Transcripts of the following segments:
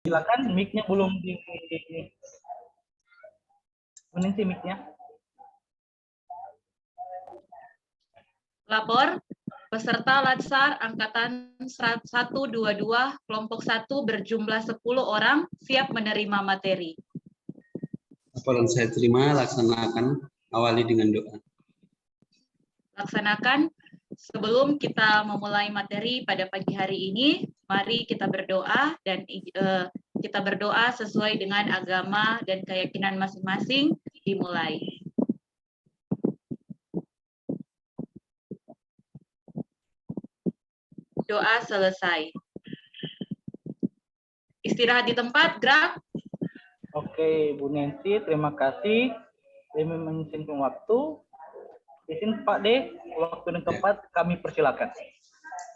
Silakan, mic-nya belum di kuning sih mic-nya. Lapor, peserta Latsar Angkatan 122 kelompok 1 berjumlah 10 orang siap menerima materi. Laporan saya terima, laksanakan, awali dengan doa. Laksanakan. Sebelum kita memulai materi pada pagi hari ini, mari kita berdoa dan kita berdoa sesuai dengan agama dan keyakinan masing-masing. Dimulai. Doa selesai. Istirahat di tempat, gerak. Oke, Bu Nancy, terima kasih. Demi menyempatkan waktu. Izin Pak D, waktu dan tempat kami persilakan.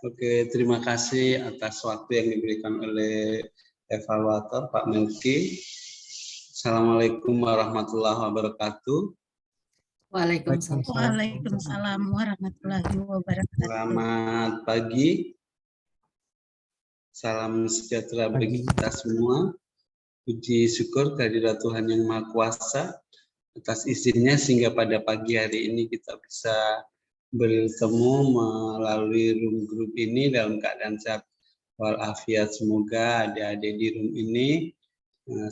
Oke, terima kasih atas waktu yang diberikan oleh evaluator Pak Melki. Assalamualaikum warahmatullahi wabarakatuh. Waalaikumsalam warahmatullahi wabarakatuh. Selamat pagi. Salam sejahtera bagi kita semua. Puji syukur kehadirat Tuhan Yang Maha Kuasa atas izinnya sehingga pada pagi hari ini kita bisa bertemu melalui room group ini dalam keadaan sehat walafiat. Semoga adik-adik di room ini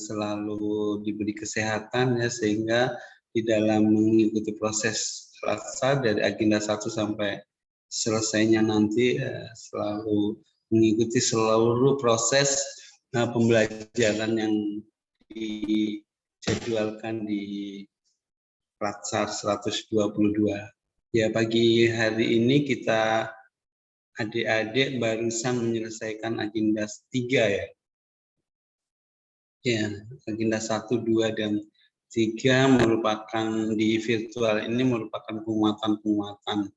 selalu diberi kesehatan ya, sehingga di dalam mengikuti proses Latsar dari agenda 1 sampai selesainya nanti selalu mengikuti seluruh proses pembelajaran yang dijadwalkan di Latsar 122. Ya, pagi hari ini kita adik-adik barusan menyelesaikan agenda 3 ya. Ya, agenda 1, 2, dan 3 merupakan di virtual ini merupakan penguatan-penguatan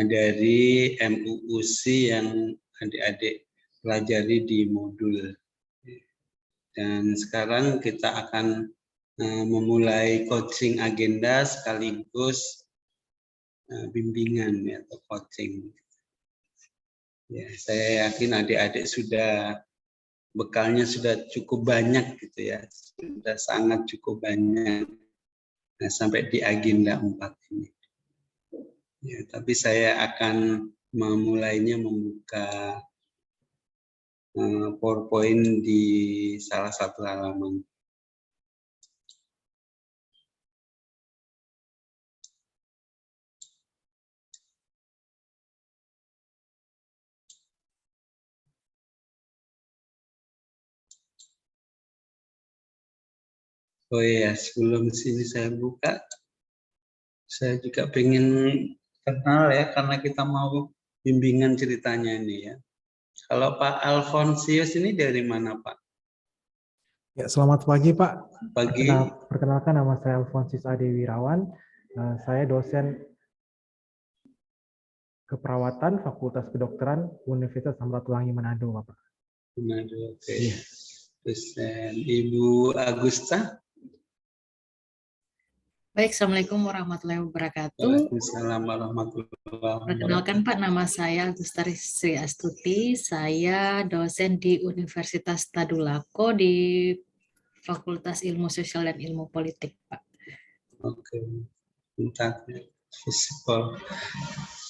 dari MUUC yang adik-adik pelajari di modul. Dan sekarang kita akan memulai coaching agenda sekaligus bimbingan ya, atau coaching. Ya, saya yakin adik-adik sudah bekalnya sudah cukup banyak gitu ya, sudah sangat cukup banyak sampai di agenda 4 ini. Ya, tapi saya akan memulainya membuka PowerPoint di salah satu halaman. Oh ya, sebelum sini saya buka, saya juga pengen kenal ya, karena kita mau bimbingan ceritanya ini ya. Kalau Pak Alfonsius ini dari mana Pak? Ya, selamat pagi Pak. Pagi. Perkenalkan, nama saya Alfonsius Ade Wirawan. Saya dosen keperawatan Fakultas Kedokteran Universitas Samratulangi Manado, Bapak. Manado, oke. Okay. Terus Ibu Agusta. Baik, Assalamualaikum warahmatullahi wabarakatuh. Waalaikumsalam warahmatullahi wabarakatuh. Perkenalkan Pak, nama saya Agustari Sri Astuti. Saya dosen di Universitas Tadulako di Fakultas Ilmu Sosial dan Ilmu Politik, Pak. Oke, bentar. Fisipol.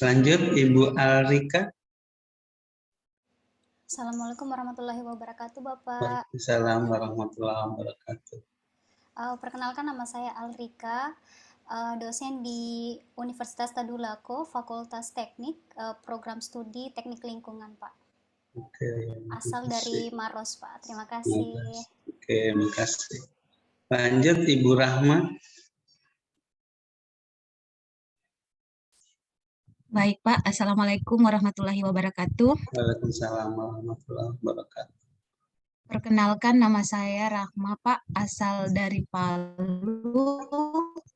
Lanjut, Ibu Alrika. Assalamualaikum warahmatullahi wabarakatuh, Bapak. Waalaikumsalam warahmatullahi wabarakatuh. Perkenalkan, nama saya Alrika, dosen di Universitas Tadulako, Fakultas Teknik, Program Studi Teknik Lingkungan, Pak. Oke. Asal dari Maros, Pak. Terima kasih. Oke, terima kasih. Lanjut, Ibu Rahma. Baik, Pak. Assalamualaikum warahmatullahi wabarakatuh. Waalaikumsalam warahmatullahi wabarakatuh. Perkenalkan, nama saya Rahma, Pak, asal dari Palu,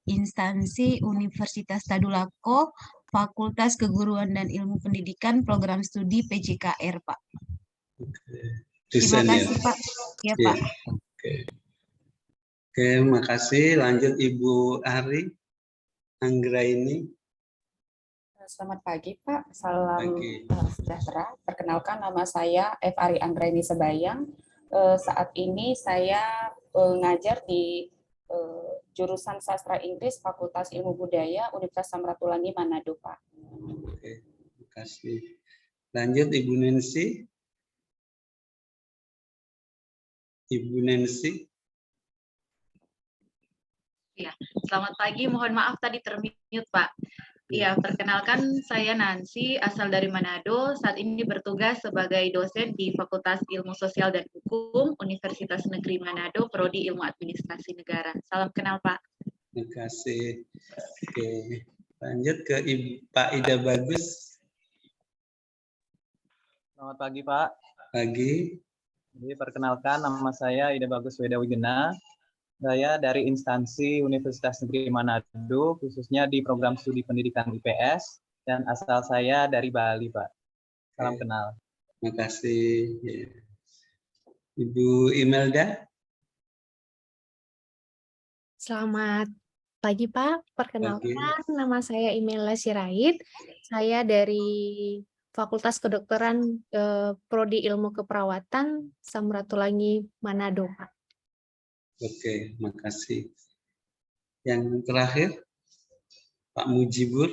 instansi Universitas Tadulako, Fakultas Keguruan dan Ilmu Pendidikan, Program Studi PJKR, Pak. Oke. Terima kasih, Pak. Ya, Pak. Oke, makasih. Lanjut Ibu Ari Anggraini. Selamat pagi, Pak. Salam sejahtera. Perkenalkan, nama saya F. Ari Anggraini Sebayang, saat ini saya ngajar di jurusan Sastra Inggris Fakultas Ilmu Budaya Universitas Samratulangi Manado, Pak. Oke, terima kasih. Lanjut Ibu Nancy. Ibu Nancy. Ya, selamat pagi. Mohon maaf tadi termute, Pak. Ya, perkenalkan saya Nancy, asal dari Manado. Saat ini bertugas sebagai dosen di Fakultas Ilmu Sosial dan Hukum Universitas Negeri Manado, Prodi Ilmu Administrasi Negara. Salam kenal, Pak. Terima kasih. Oke, lanjut ke Pak Ida Bagus. Selamat pagi, Pak. Pagi. Jadi perkenalkan, nama saya Ida Bagus Weda Wigena. Saya dari instansi Universitas Negeri Manado, khususnya di program studi pendidikan IPS, dan asal saya dari Bali, Pak. Salam kenal. Terima kasih. Ibu Imelda. Selamat pagi, Pak. Perkenalkan, nama saya Imelda Sirait. Saya dari Fakultas Kedokteran Prodi Ilmu Keperawatan Samratulangi Manado, Pak. Oke, makasih. Yang terakhir, Pak Mujibur.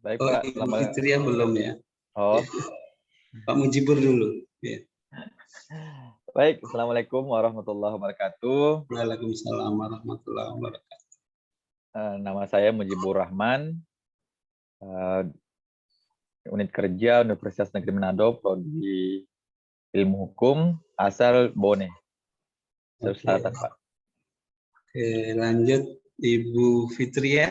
Baik, oh, Pak. Ibu Fitria belum ya? Oh. Pak Mujibur dulu. Ya. Baik, Assalamualaikum warahmatullahi wabarakatuh. Waalaikumsalam warahmatullahi wabarakatuh. Nama saya Mujibur Rahman, unit kerja Universitas Negeri Manado, Prodi Ilmu Hukum, asal Bone. Selatan, Pak. Oke, lanjut Ibu Fitria.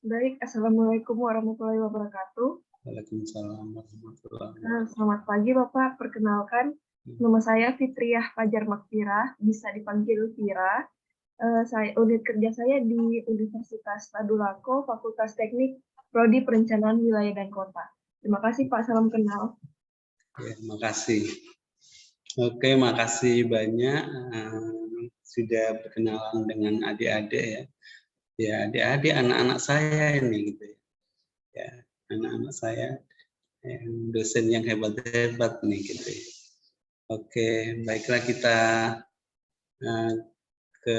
Baik, Assalamualaikum warahmatullahi wabarakatuh. Waalaikumsalam warahmatullahi wabarakatuh. Selamat pagi Bapak, perkenalkan nama saya Fitriah Fajar Makfirah, bisa dipanggil Fira. Unit kerja saya di Universitas Tadulako, Fakultas Teknik, Prodi Perencanaan Wilayah dan Kota. Terima kasih Pak, salam kenal. Ya, terima kasih. Oke, makasih banyak sudah berkenalan dengan adik-adik ya. Ya, adik-adik anak-anak saya ini gitu ya. Ya, anak-anak saya dosen yang hebat-hebat nih gitu ya. Oke, baiklah kita ke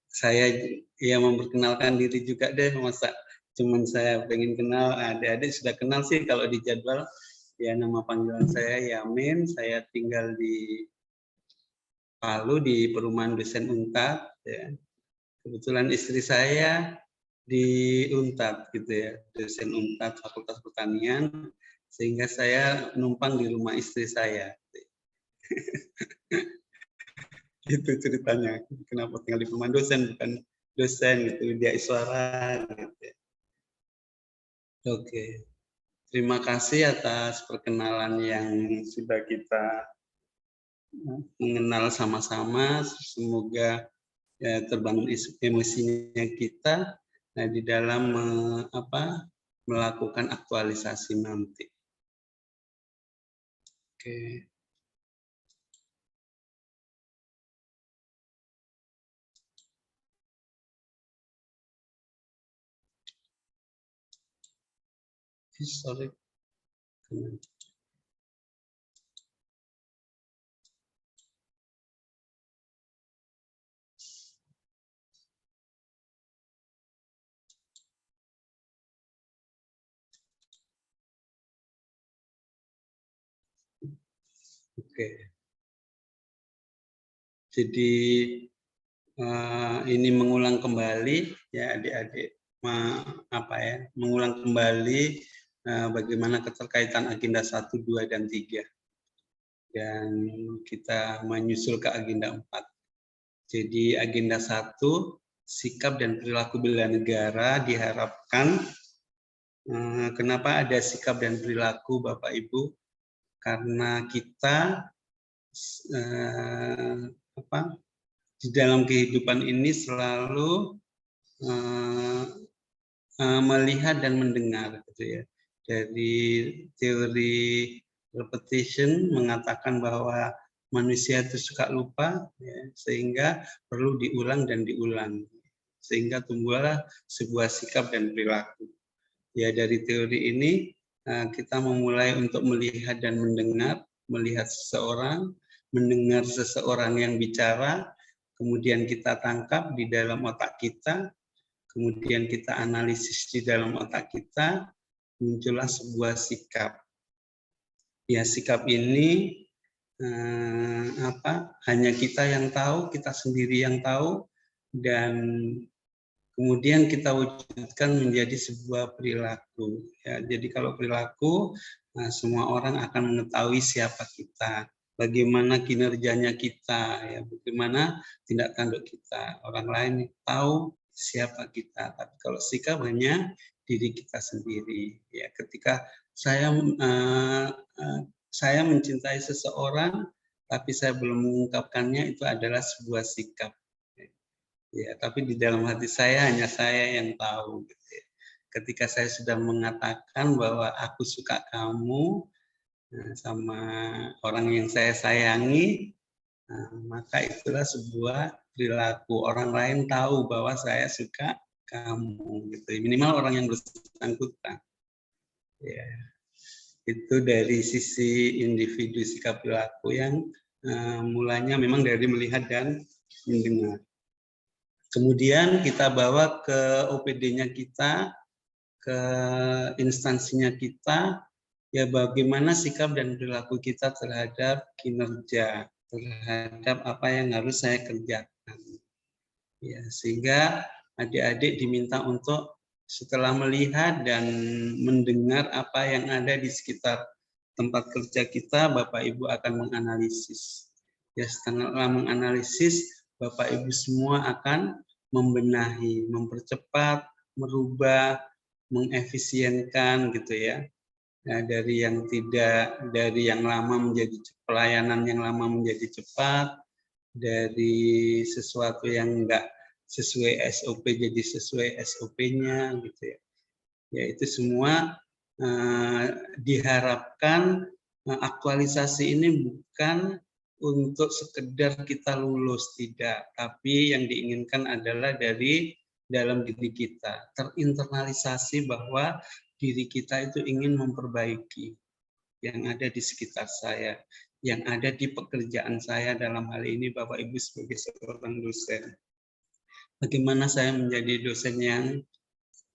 saya ya memperkenalkan diri juga deh, masa cuman saya pengen kenal, adik-adik sudah kenal sih kalau di jadwal. Ya, nama panggilan saya Yamin, saya tinggal di Palu di perumahan dosen UNTAD. Ya. Kebetulan istri saya di UNTAD gitu ya, dosen UNTAD Fakultas Pertanian, sehingga saya numpang di rumah istri saya. Itu ceritanya, kenapa tinggal di perumahan dosen bukan dosen gitu, dia iswara gitu. Oke. Terima kasih atas perkenalan yang sudah kita mengenal sama-sama. Semoga ya, terbangun emosinya kita di dalam melakukan aktualisasi nanti. Oke. Sorry. Oke. Jadi ini mengulang kembali ya adik-adik mengulang kembali bagaimana keterkaitan agenda 1, 2, dan 3. Dan kita menyusul ke agenda 4. Jadi agenda 1, sikap dan perilaku bela negara diharapkan. Kenapa ada sikap dan perilaku Bapak Ibu? Karena kita di dalam kehidupan ini selalu melihat dan mendengar gitu ya. Dari teori repetition mengatakan bahwa manusia itu suka lupa ya, sehingga perlu diulang dan diulang sehingga tumbuhlah sebuah sikap dan perilaku. Ya, dari teori ini kita memulai untuk melihat dan mendengar melihat seseorang, mendengar seseorang yang bicara, kemudian kita tangkap di dalam otak kita, kemudian kita analisis di dalam otak kita, muncullah sebuah sikap. Ya, sikap ini hanya kita yang tahu, kita sendiri yang tahu, dan kemudian kita wujudkan menjadi sebuah perilaku. Ya, jadi kalau perilaku, semua orang akan mengetahui siapa kita, bagaimana kinerjanya kita, ya, bagaimana tindak tanduk kita. Orang lain tahu siapa kita, tapi kalau sikap hanya diri kita sendiri. Ya, ketika saya mencintai seseorang, tapi saya belum mengungkapkannya, itu adalah sebuah sikap. Ya, tapi di dalam hati saya hanya saya yang tahu. Gitu ya. Ketika saya sudah mengatakan bahwa aku suka kamu sama orang yang saya sayangi, maka itulah sebuah perilaku. Orang lain tahu bahwa saya suka kamu. Gitu. Minimal orang yang bersangkutan. Ya. Itu dari sisi individu sikap perilaku yang mulanya memang dari melihat dan mendengar. Kemudian kita bawa ke OPD-nya kita, ke instansinya kita, ya bagaimana sikap dan perilaku kita terhadap kinerja, terhadap apa yang harus saya kerjakan. Ya, sehingga adik-adik diminta untuk setelah melihat dan mendengar apa yang ada di sekitar tempat kerja kita, Bapak Ibu akan menganalisis. Ya, setelah menganalisis, Bapak Ibu semua akan membenahi, mempercepat, merubah, mengefisienkan gitu ya. Nah, dari yang lama menjadi pelayanan yang lama menjadi cepat, dari sesuatu yang enggak sesuai SOP jadi sesuai SOP-nya gitu ya. Ya itu semua diharapkan aktualisasi ini bukan untuk sekedar kita lulus, tidak, tapi yang diinginkan adalah dari dalam diri kita, terinternalisasi bahwa diri kita itu ingin memperbaiki yang ada di sekitar saya, yang ada di pekerjaan saya, dalam hal ini Bapak Ibu sebagai seorang dosen. Bagaimana saya menjadi dosen yang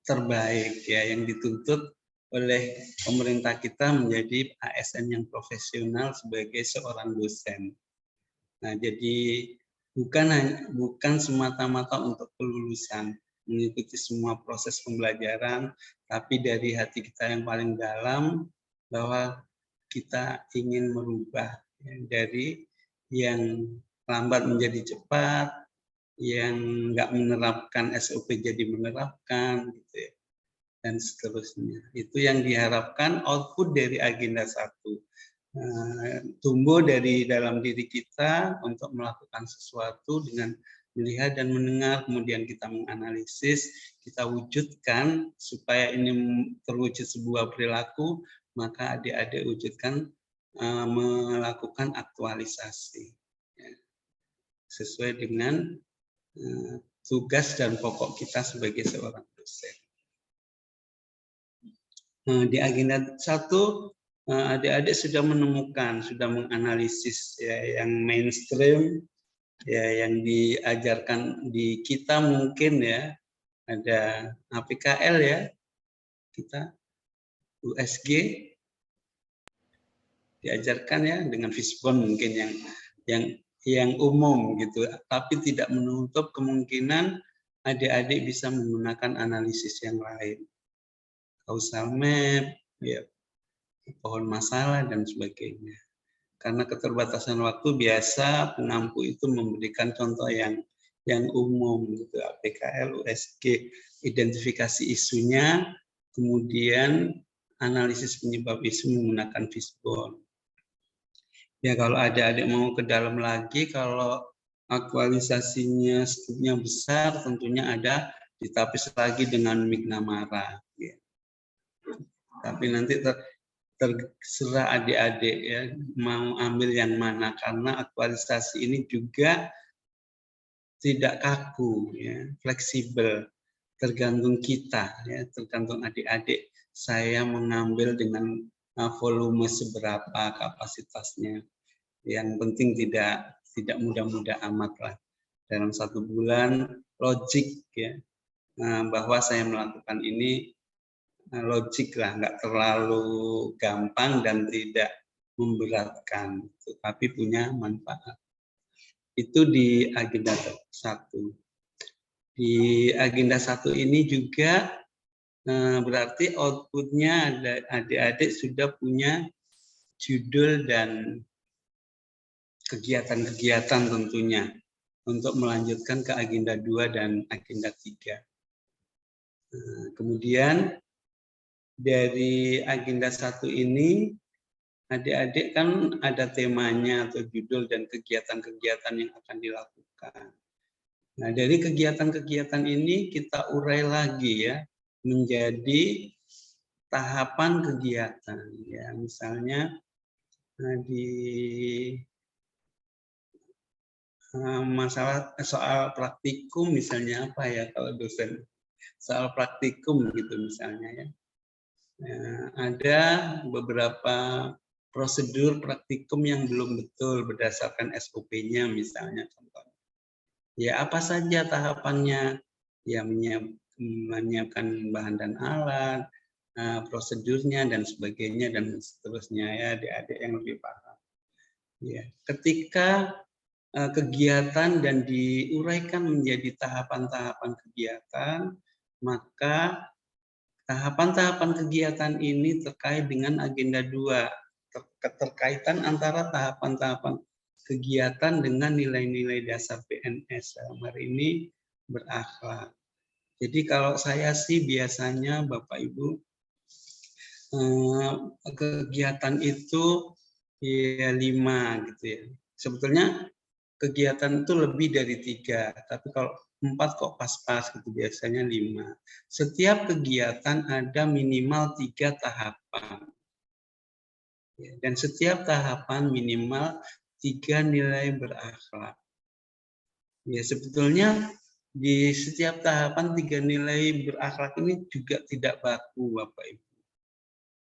terbaik, ya, yang dituntut oleh pemerintah kita menjadi ASN yang profesional sebagai seorang dosen. Nah, jadi bukan semata-mata untuk kelulusan, mengikuti semua proses pembelajaran, tapi dari hati kita yang paling dalam bahwa kita ingin merubah, ya, dari yang lambat menjadi cepat, yang nggak menerapkan SOP jadi menerapkan, gitu ya, dan seterusnya. Itu yang diharapkan output dari agenda 1. Tumbuh dari dalam diri kita untuk melakukan sesuatu dengan melihat dan mendengar, kemudian kita menganalisis, kita wujudkan supaya ini terwujud sebuah perilaku, maka adik-adik wujudkan melakukan aktualisasi, ya, sesuai dengan tugas dan pokok kita sebagai seorang dosen. Di agenda 1, adik-adik sudah menemukan, sudah menganalisis, ya, yang mainstream, ya, yang diajarkan di kita mungkin, ya, ada APKL, ya, kita USG diajarkan, ya, dengan Fishbone mungkin yang umum gitu, tapi tidak menutup kemungkinan adik-adik bisa menggunakan analisis yang lain, causal map, ya, pohon masalah dan sebagainya. Karena keterbatasan waktu, biasa pengampu itu memberikan contoh yang umum gitu, APKL, USG, identifikasi isunya, kemudian analisis penyebab isu menggunakan Fishbone. Ya, kalau adik-adik mau ke dalam lagi, kalau aktualisasinya skupnya besar, tentunya ada ditapis lagi dengan McNamara. Ya. Tapi nanti terserah adik-adik, ya, mau ambil yang mana, karena aktualisasi ini juga tidak kaku, ya, fleksibel, tergantung kita, ya, tergantung adik-adik. Saya mengambil dengan volume seberapa, kapasitasnya. Yang penting tidak mudah-mudah amat lah. Dalam 1 bulan logik ya, bahwa saya melakukan ini logik lah, nggak terlalu gampang dan tidak memberatkan, tapi punya manfaat. Itu di agenda 1. Di agenda 1 ini juga berarti outputnya adik-adik sudah punya judul dan kegiatan-kegiatan tentunya untuk melanjutkan ke agenda 2 dan agenda 3. Kemudian dari agenda 1 ini adik-adik kan ada temanya atau judul dan kegiatan-kegiatan yang akan dilakukan. Nah, dari kegiatan-kegiatan ini kita urai lagi ya menjadi tahapan kegiatan ya. Misalnya di masalah soal praktikum misalnya apa ya kalau dosen, soal praktikum gitu misalnya ya. Ada beberapa prosedur praktikum yang belum betul berdasarkan SOP-nya misalnya contohnya. Ya apa saja tahapannya? Ya menyiapkan bahan dan alat, prosedurnya dan sebagainya dan seterusnya ya adik-adik yang lebih paham. Ya, ketika kegiatan dan diuraikan menjadi tahapan-tahapan kegiatan, maka tahapan-tahapan kegiatan ini terkait dengan agenda 2, keterkaitan antara tahapan-tahapan kegiatan dengan nilai-nilai dasar PNS dalam hari ini berakhlak. Jadi kalau saya sih biasanya Bapak Ibu kegiatan itu ya 5 gitu ya. Sebetulnya kegiatan itu lebih dari 3, tapi kalau 4 kok pas-pas gitu, biasanya 5. Setiap kegiatan ada minimal 3 tahapan. Dan setiap tahapan minimal 3 nilai berakhlak. Ya sebetulnya di setiap tahapan 3 nilai berakhlak ini juga tidak baku Bapak Ibu.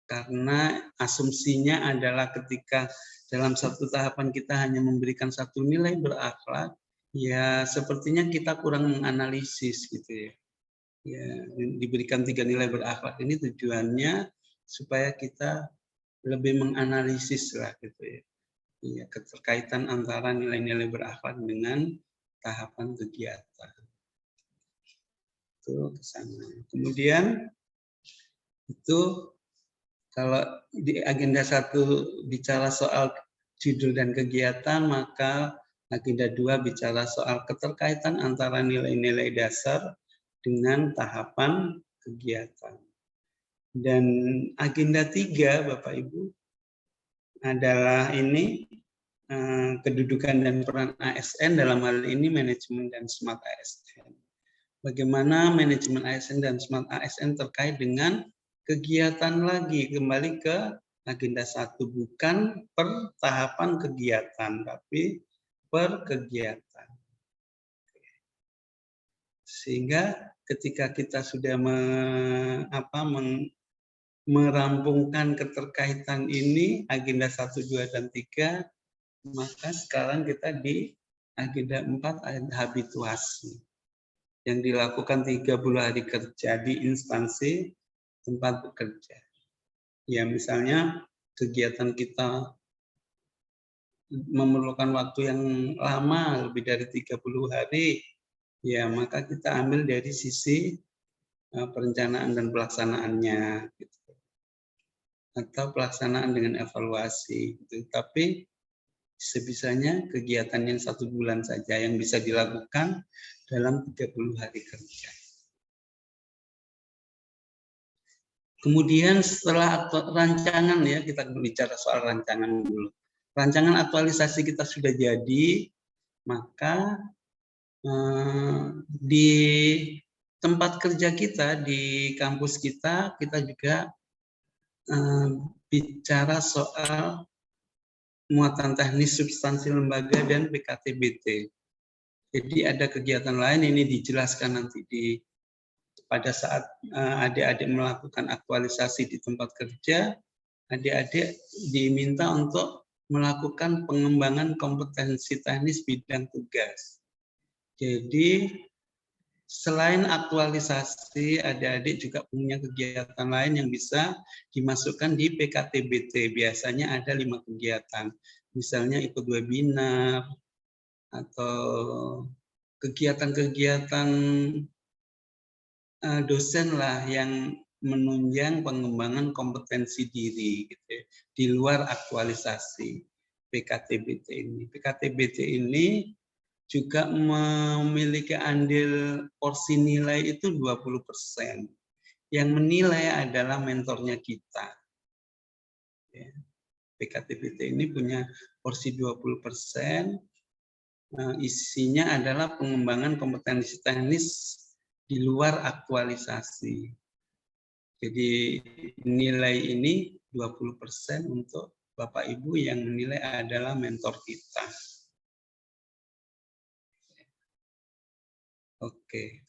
Karena asumsinya adalah ketika dalam satu tahapan kita hanya memberikan 1 nilai berakhlak, ya sepertinya kita kurang menganalisis gitu ya. Ya diberikan 3 nilai berakhlak ini tujuannya supaya kita lebih menganalisis lah gitu ya. Ya keterkaitan antara nilai-nilai berakhlak dengan tahapan kegiatan. Itu kesana. Kemudian itu kalau di agenda 1 bicara soal judul dan kegiatan, maka agenda 2 bicara soal keterkaitan antara nilai-nilai dasar dengan tahapan kegiatan. Dan agenda 3, Bapak Ibu, adalah ini kedudukan dan peran ASN, dalam hal ini manajemen dan smart ASN. Bagaimana manajemen ASN dan smart ASN terkait dengan kegiatan lagi, kembali ke agenda 1, bukan per tahapan kegiatan, tapi per kegiatan. Sehingga ketika kita sudah merampungkan keterkaitan ini, agenda 1, 2, dan 3, maka sekarang kita di agenda 4 ada habituasi yang dilakukan 30 hari kerja di instansi tempat bekerja. Ya misalnya kegiatan kita memerlukan waktu yang lama, lebih dari 30 hari, ya maka kita ambil dari sisi perencanaan dan pelaksanaannya, gitu. Atau pelaksanaan dengan evaluasi. Gitu. Tapi sebisanya kegiatan yang 1 bulan saja yang bisa dilakukan dalam 30 hari kerja. Kemudian setelah rancangan ya, kita bicara soal rancangan dulu. Rancangan aktualisasi kita sudah jadi, maka di tempat kerja kita, di kampus kita, kita juga bicara soal muatan teknis substansi lembaga dan PKTBT. Jadi ada kegiatan lain, ini dijelaskan nanti pada saat adik-adik melakukan aktualisasi di tempat kerja, adik-adik diminta untuk melakukan pengembangan kompetensi teknis bidang tugas. Jadi selain aktualisasi, adik-adik juga punya kegiatan lain yang bisa dimasukkan di PKTBT. Biasanya ada 5 kegiatan. Misalnya ikut webinar, atau kegiatan-kegiatan dosen lah yang menunjang pengembangan kompetensi diri gitu ya, di luar aktualisasi PKTBT ini. PKTBT ini juga memiliki andil porsi nilai itu 20%. Yang menilai adalah mentornya kita. Ya. PKTBT ini punya porsi 20%. Isinya adalah pengembangan kompetensi teknis di luar aktualisasi. Jadi nilai ini 20% untuk Bapak Ibu yang menilai adalah mentor kita. Oke.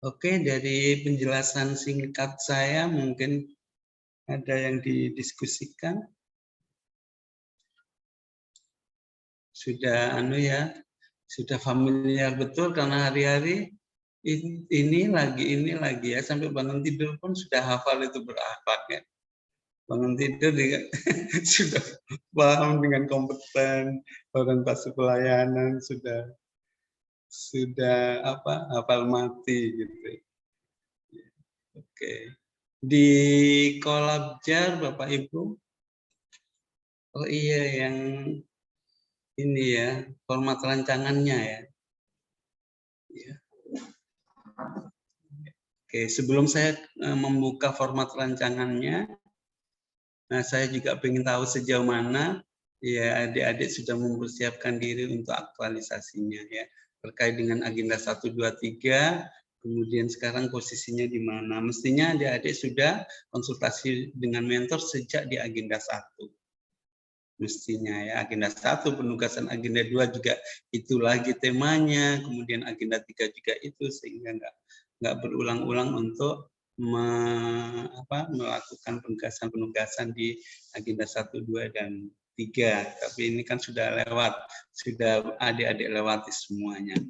Oke, dari penjelasan singkat saya mungkin ada yang didiskusikan. Sudah sudah familiar betul karena hari-hari ini lagi ya, sampai bangun tidur pun sudah hafal itu berakhlak ya. Bangun tidur juga sudah paham dengan kompeten, orientasi pelayanan sudah hafal mati gitu. Oke. Di Kolabjar Bapak Ibu. Oh iya, yang ini ya, format rancangannya ya. Oke, sebelum saya membuka format rancangannya, saya juga ingin tahu sejauh mana ya adik-adik sudah mempersiapkan diri untuk aktualisasinya ya, terkait dengan agenda 1, 2, 3, kemudian sekarang posisinya di mana. Mestinya adik-adik sudah konsultasi dengan mentor sejak di agenda 1. Mestinya ya, agenda 1 penugasan, agenda 2 juga itu lagi temanya, kemudian agenda 3 juga itu, sehingga nggak berulang-ulang untuk melakukan penugasan di agenda 1, 2, dan 3. Tapi ini kan sudah lewat, sudah adik-adik lewati semuanya.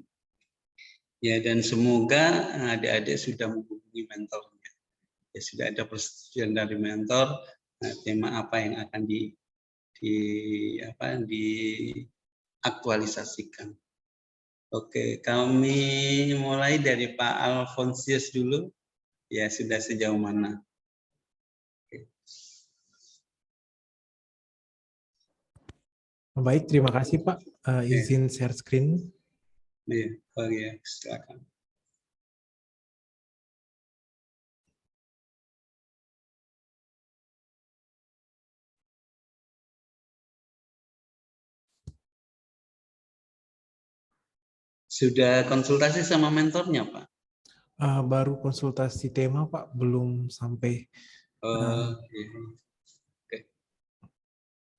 Ya, dan semoga adik-adik sudah menghubungi mentornya. Ya, sudah ada persetujuan dari mentor, tema apa yang akan diaktualisasikan. Oke, kami mulai dari Pak Alfonsius dulu. Ya, sudah sejauh mana? Oke. Baik, terima kasih Pak. Izin share screen. Ya, silakan. Sudah konsultasi sama mentornya, Pak? Baru konsultasi tema, Pak. Belum sampai.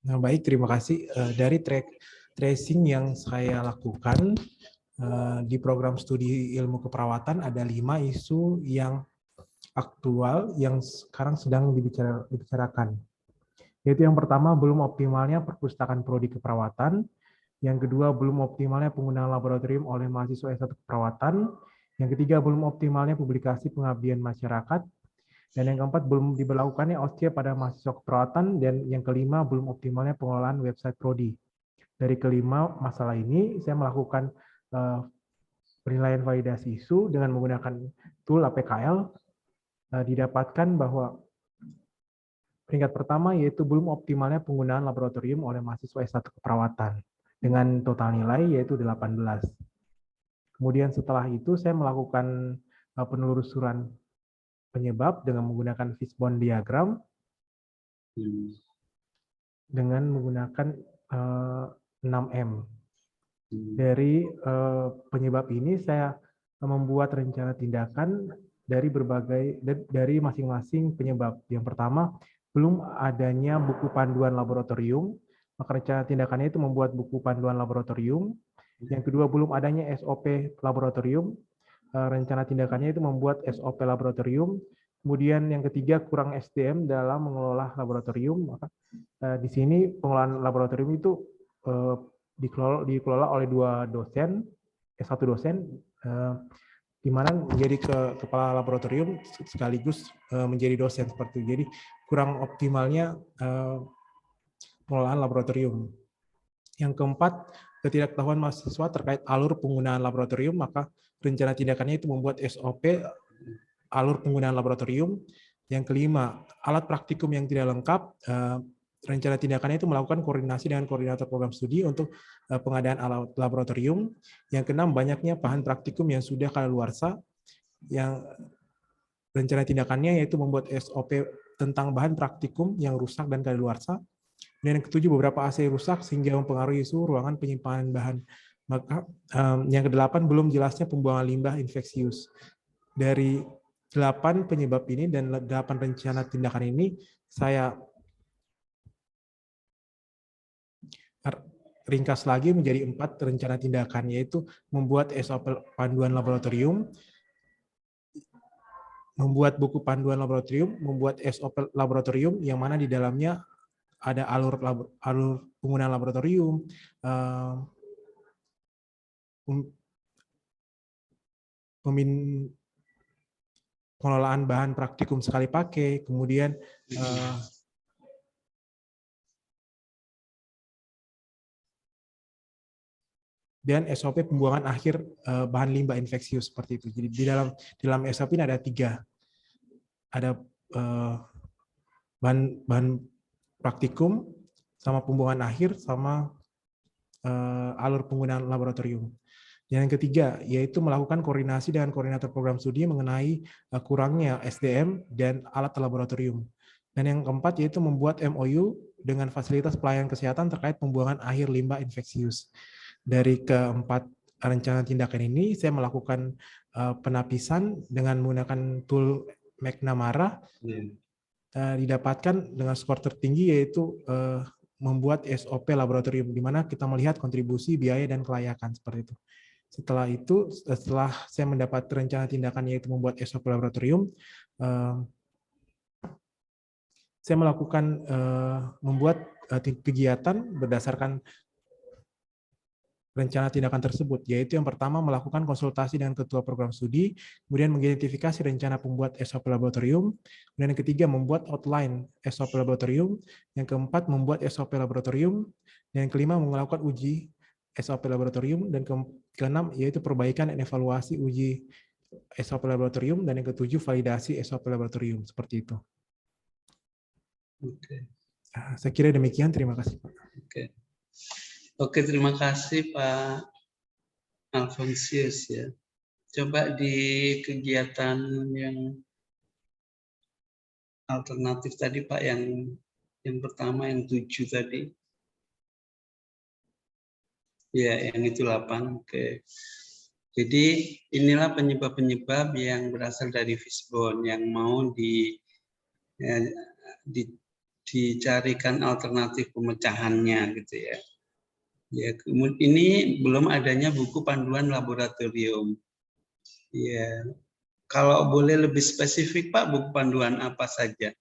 Nah, baik, terima kasih. Dari tracing yang saya lakukan di program studi ilmu keperawatan, ada 5 isu yang aktual yang sekarang sedang dibicarakan. Yaitu yang pertama, belum optimalnya perpustakaan prodi keperawatan. Yang kedua, belum optimalnya penggunaan laboratorium oleh mahasiswa S1 keperawatan. Yang ketiga, belum optimalnya publikasi pengabdian masyarakat. Dan yang keempat, belum diberlakukannya OSCE pada mahasiswa keperawatan. Dan yang kelima, belum optimalnya pengelolaan website prodi. Dari kelima masalah ini, saya melakukan penilaian validasi isu dengan menggunakan tool APKL. Didapatkan bahwa peringkat pertama yaitu belum optimalnya penggunaan laboratorium oleh mahasiswa S1 keperawatan dengan total nilai yaitu 18. Kemudian setelah itu saya melakukan penelusuran penyebab dengan menggunakan fishbone diagram dengan menggunakan 6M. Dari penyebab ini saya membuat rencana tindakan dari masing-masing penyebab. Yang pertama, belum adanya buku panduan laboratorium, maka rencana tindakannya itu membuat buku panduan laboratorium. Yang kedua, belum adanya SOP laboratorium, rencana tindakannya itu membuat SOP laboratorium. Kemudian yang ketiga, kurang SDM dalam mengelola laboratorium. Maka di sini pengelolaan laboratorium itu dikelola oleh dua dosen, satu dosen, di mana menjadi kepala laboratorium sekaligus menjadi dosen seperti itu. Jadi kurang optimalnya pengelolaan laboratorium. Yang keempat, ketidaktahuan mahasiswa terkait alur penggunaan laboratorium, maka rencana tindakannya itu membuat SOP alur penggunaan laboratorium. Yang kelima, alat praktikum yang tidak lengkap, rencana tindakannya itu melakukan koordinasi dengan koordinator program studi untuk pengadaan alat laboratorium. Yang keenam, banyaknya bahan praktikum yang sudah kadaluarsa, yang rencana tindakannya yaitu membuat SOP tentang bahan praktikum yang rusak dan kadaluarsa. Dan yang ketujuh, beberapa AC rusak sehingga mempengaruhi suhu ruangan penyimpanan bahan. Maka yang kedelapan, belum jelasnya pembuangan limbah infeksius. Dari 8 penyebab ini dan 8 rencana tindakan ini, saya ringkas lagi menjadi 4 rencana tindakan, yaitu membuat SOP panduan laboratorium, membuat buku panduan laboratorium, membuat SOP laboratorium yang mana di dalamnya ada alur penggunaan laboratorium, pengelolaan bahan praktikum sekali pakai, kemudian dan SOP pembuangan akhir bahan limbah infeksius seperti itu. Jadi di dalam SOP ini ada 3, ada bahan praktikum, sama pembuangan akhir, sama alur penggunaan laboratorium. Dan yang ketiga, yaitu melakukan koordinasi dengan koordinator program studi mengenai kurangnya SDM dan alat laboratorium. Dan yang keempat, yaitu membuat MOU dengan fasilitas pelayanan kesehatan terkait pembuangan akhir limbah infeksius. Dari keempat rencana tindakan ini, saya melakukan penapisan dengan menggunakan tool McNamara. Didapatkan dengan skor tertinggi, yaitu membuat SOP laboratorium, di mana kita melihat kontribusi, biaya, dan kelayakan seperti itu. Setelah itu, setelah saya mendapat rencana tindakan yaitu membuat SOP laboratorium, saya melakukan membuat kegiatan berdasarkan rencana tindakan tersebut, yaitu yang pertama melakukan konsultasi dengan ketua program studi, kemudian mengidentifikasi rencana pembuat SOP laboratorium, dan yang ketiga membuat outline SOP laboratorium, yang keempat membuat SOP laboratorium, dan yang kelima melakukan uji SOP laboratorium, dan keenam yaitu perbaikan dan evaluasi uji SOP laboratorium, dan yang ketujuh validasi SOP laboratorium, seperti itu. Oke. Saya kira demikian, terima kasih Pak. Oke. Oke, terima kasih Pak Alfonsius ya. Coba di kegiatan yang alternatif tadi Pak, yang pertama yang 7 tadi. Ya, yang itu 8. Oke. Jadi inilah penyebab-penyebab yang berasal dari fishbone yang mau dicarikan alternatif pemecahannya gitu ya. Ya, kemudian ini belum adanya buku panduan laboratorium. Ya, kalau boleh lebih spesifik Pak, buku panduan apa saja?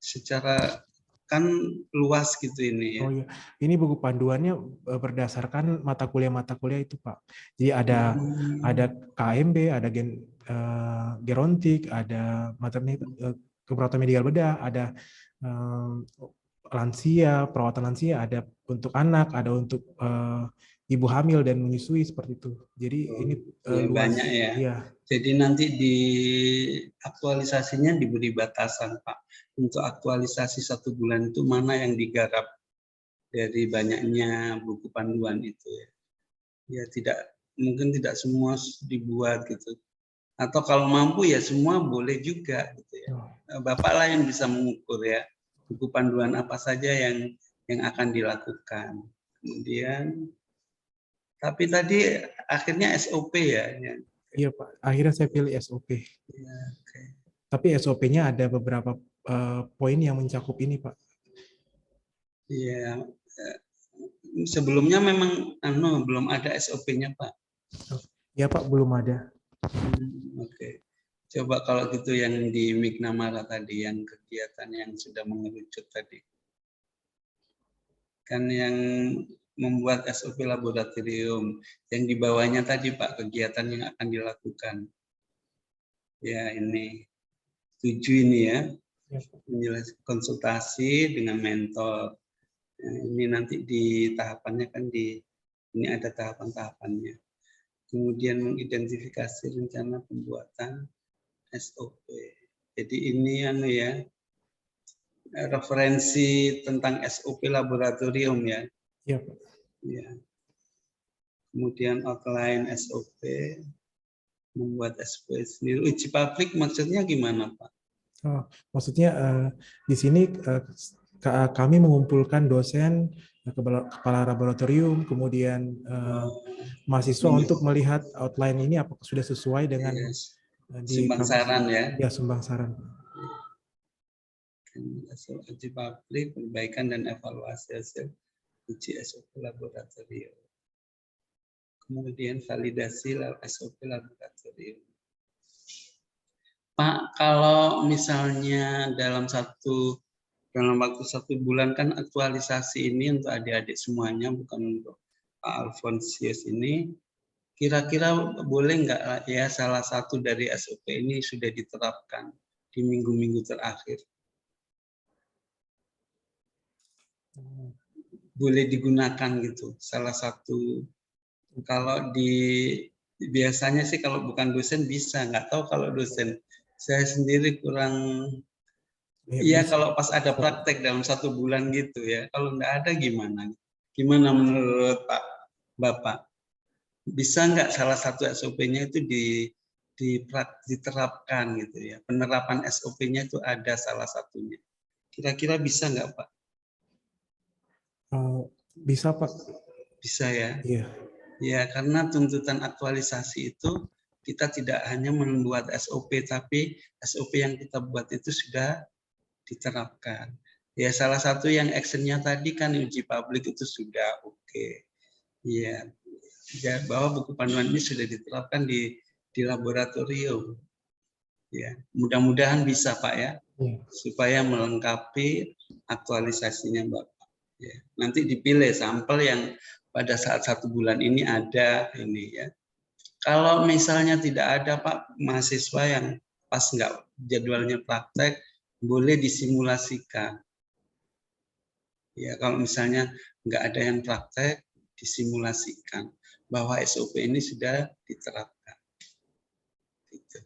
Secara kan luas gitu ini ya. Oh iya, ini buku panduannya berdasarkan mata kuliah itu Pak. Jadi ada KMB, ada gerontik, ada materi keperawatan medial bedah, ada lansia, perawatan lansia, ada untuk anak, ada untuk ibu hamil dan menyusui seperti itu. Jadi ini luas. Banyak ya. Ya. Jadi nanti di aktualisasinya diberi batasan Pak. Untuk aktualisasi 1 bulan itu mana yang digarap dari banyaknya buku panduan itu ya. Ya mungkin tidak semua dibuat gitu. Atau kalau mampu ya semua boleh juga gitu ya. Bapak lah yang bisa mengukur ya. Buku panduan apa saja yang akan dilakukan. Kemudian, tapi tadi akhirnya SOP ya. Iya Pak, akhirnya saya pilih SOP. Ya, okay. Tapi SOP-nya ada beberapa poin yang mencakup ini Pak. Iya, sebelumnya memang belum ada SOP-nya Pak. Ya Pak, belum ada. Oke. Coba kalau gitu yang di Mignamara tadi, yang kegiatan yang sudah mengerucut tadi. Kan yang membuat SOP laboratorium, yang di bawahnya tadi Pak, kegiatan yang akan dilakukan. Ya ini 7 ini ya, menjelaskan konsultasi dengan mentor. Nah, ini nanti di tahapannya kan ini ada tahapan-tahapannya. Kemudian mengidentifikasi rencana pembuatan SOP. Jadi ini ya referensi tentang SOP laboratorium ya. Iya, Pak. Ya. Kemudian outline SOP, membuat SOP sendiri. Uji publik maksudnya gimana Pak? Oh, maksudnya di sini kami mengumpulkan dosen, kepala laboratorium, kemudian mahasiswa untuk melihat outline ini apakah sudah sesuai dengan sumbang saran ya. Ya, sumbang saran. Uji publik, perbaikan dan evaluasi hasil uji SOP laboratorium. Kemudian validasi SOP laboratorium. Pak, kalau misalnya dalam waktu 1 bulan kan aktualisasi ini untuk adik-adik semuanya, bukan untuk Pak Alfonsius ini, kira-kira boleh nggak ya salah satu dari SOP ini sudah diterapkan di minggu-minggu terakhir? Boleh digunakan gitu, salah satu. Kalau biasanya sih kalau bukan dosen bisa, nggak tahu kalau dosen. Saya sendiri kurang, iya kalau pas ada praktek dalam 1 bulan gitu ya. Kalau nggak ada gimana? Gimana menurut Bapak? Bisa nggak salah satu SOP-nya itu diterapkan gitu ya? Penerapan SOP-nya itu ada salah satunya. Kira-kira bisa nggak Pak? Bisa Pak. Bisa ya? Iya. Ya, karena tuntutan aktualisasi itu kita tidak hanya membuat SOP, tapi SOP yang kita buat itu sudah diterapkan. Ya, salah satu yang actionnya tadi kan uji publik itu sudah oke. Ya, bahwa buku panduan ini sudah diterapkan di laboratorium. Ya, mudah-mudahan bisa Pak ya, supaya melengkapi aktualisasinya Bapak. Ya, nanti dipilih sampel yang pada saat 1 bulan ini ada ini ya. Kalau misalnya tidak ada Pak, mahasiswa yang pas nggak jadwalnya praktek, boleh disimulasikan. Ya, kalau misalnya nggak ada yang praktek, disimulasikan bahwa SOP ini sudah diterapkan. Gitu.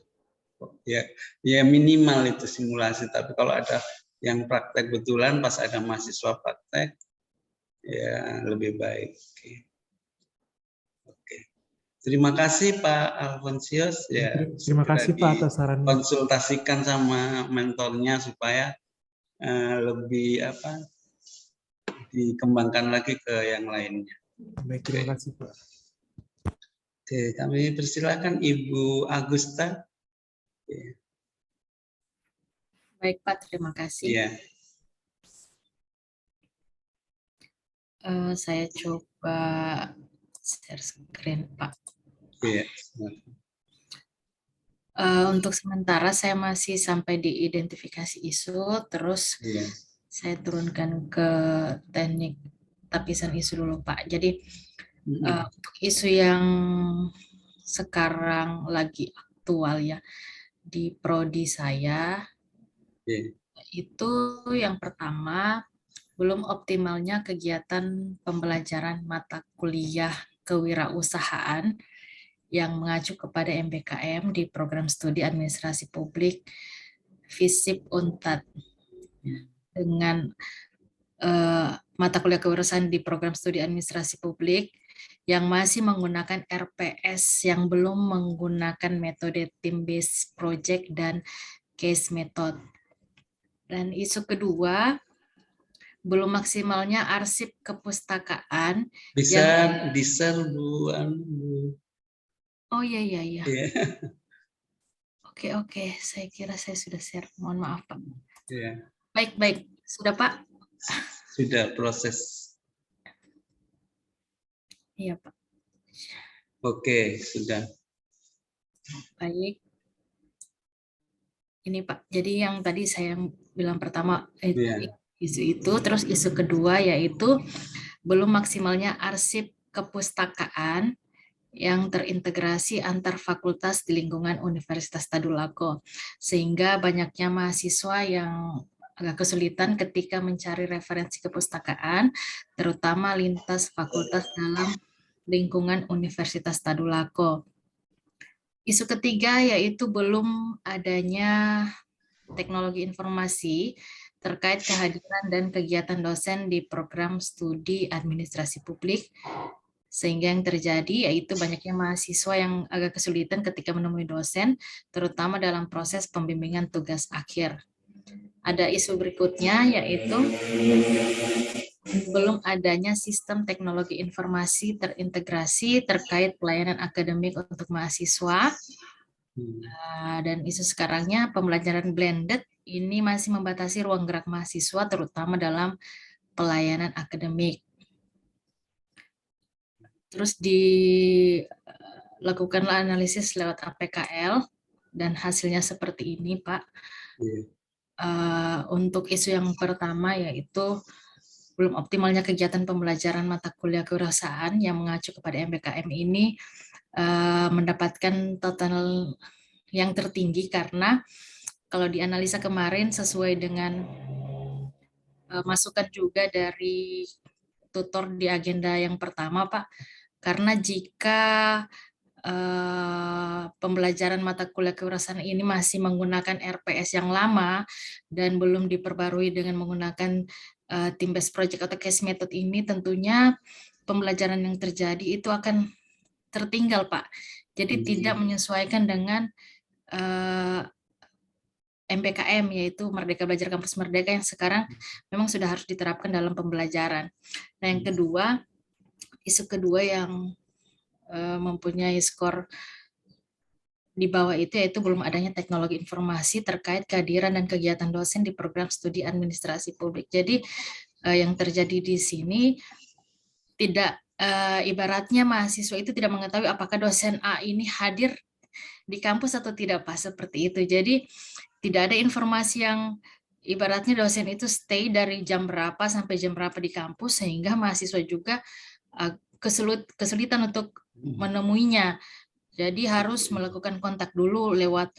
Ya minimal itu simulasi. Tapi kalau ada yang praktek betulan, pas ada mahasiswa praktek, ya lebih baik. Oke. Terima kasih Pak Alfonsius ya. Terima kasih Pak atas sarannya. Konsultasikan sama mentornya supaya lebih dikembangkan lagi ke yang lainnya. Baik, terima kasih Pak. Oke, kami persilakan Ibu Agusta. Baik Pak, terima kasih. Ya. Saya coba share screen Pak. Iya. Untuk sementara saya masih sampai di identifikasi isu, terus saya turunkan ke teknik tapisan isu dulu Pak. Jadi untuk isu yang sekarang lagi aktual ya di prodi saya, itu yang pertama, belum optimalnya kegiatan pembelajaran mata kuliah kewirausahaan yang mengacu kepada MBKM di program studi administrasi publik FISIP UNTAD dengan mata kuliah kewirausahaan di program studi administrasi publik yang masih menggunakan RPS yang belum menggunakan metode team based project dan case method. Dan isu kedua, belum maksimalnya arsip kepustakaan. Bisa di-share Bu. Oh iya. Oke, saya kira saya sudah share. Mohon maaf Pak. Ya. Baik. Sudah Pak? Sudah proses. Iya Pak. Oke, sudah. Baik. Ini Pak, jadi yang tadi saya bilang pertama isu itu, terus isu kedua yaitu belum maksimalnya arsip kepustakaan yang terintegrasi antar fakultas di lingkungan Universitas Tadulako, sehingga banyaknya mahasiswa yang agak kesulitan ketika mencari referensi kepustakaan, terutama lintas fakultas dalam lingkungan Universitas Tadulako. Isu ketiga yaitu belum adanya teknologi informasi terkait kehadiran dan kegiatan dosen di program studi administrasi publik, sehingga yang terjadi yaitu banyaknya mahasiswa yang agak kesulitan ketika menemui dosen, terutama dalam proses pembimbingan tugas akhir. Ada isu berikutnya yaitu belum adanya sistem teknologi informasi terintegrasi terkait pelayanan akademik untuk mahasiswa. Dan isu sekarangnya pembelajaran blended ini masih membatasi ruang gerak mahasiswa terutama dalam pelayanan akademik. Terus dilakukanlah analisis lewat APKL dan hasilnya seperti ini, Pak. Untuk isu yang pertama yaitu belum optimalnya kegiatan pembelajaran mata kuliah kewirausahaan yang mengacu kepada MBKM ini mendapatkan total yang tertinggi karena kalau dianalisa kemarin sesuai dengan masukan juga dari tutor di agenda yang pertama, Pak, karena jika pembelajaran mata kuliah kewirausahaan ini masih menggunakan RPS yang lama dan belum diperbarui dengan menggunakan team-based project atau case method ini, tentunya pembelajaran yang terjadi itu akan tertinggal, Pak. Jadi tidak menyesuaikan dengan MBKM, yaitu Merdeka Belajar Kampus Merdeka yang sekarang memang sudah harus diterapkan dalam pembelajaran. Nah, yang kedua, isu kedua yang mempunyai skor di bawah itu yaitu belum adanya teknologi informasi terkait kehadiran dan kegiatan dosen di program studi administrasi publik. Jadi yang terjadi di sini tidak ibaratnya mahasiswa itu tidak mengetahui apakah dosen A ini hadir di kampus atau tidak, Pak, seperti itu. Jadi tidak ada informasi yang ibaratnya dosen itu stay dari jam berapa sampai jam berapa di kampus, sehingga mahasiswa juga kesulitan untuk menemuinya. Jadi harus melakukan kontak dulu lewat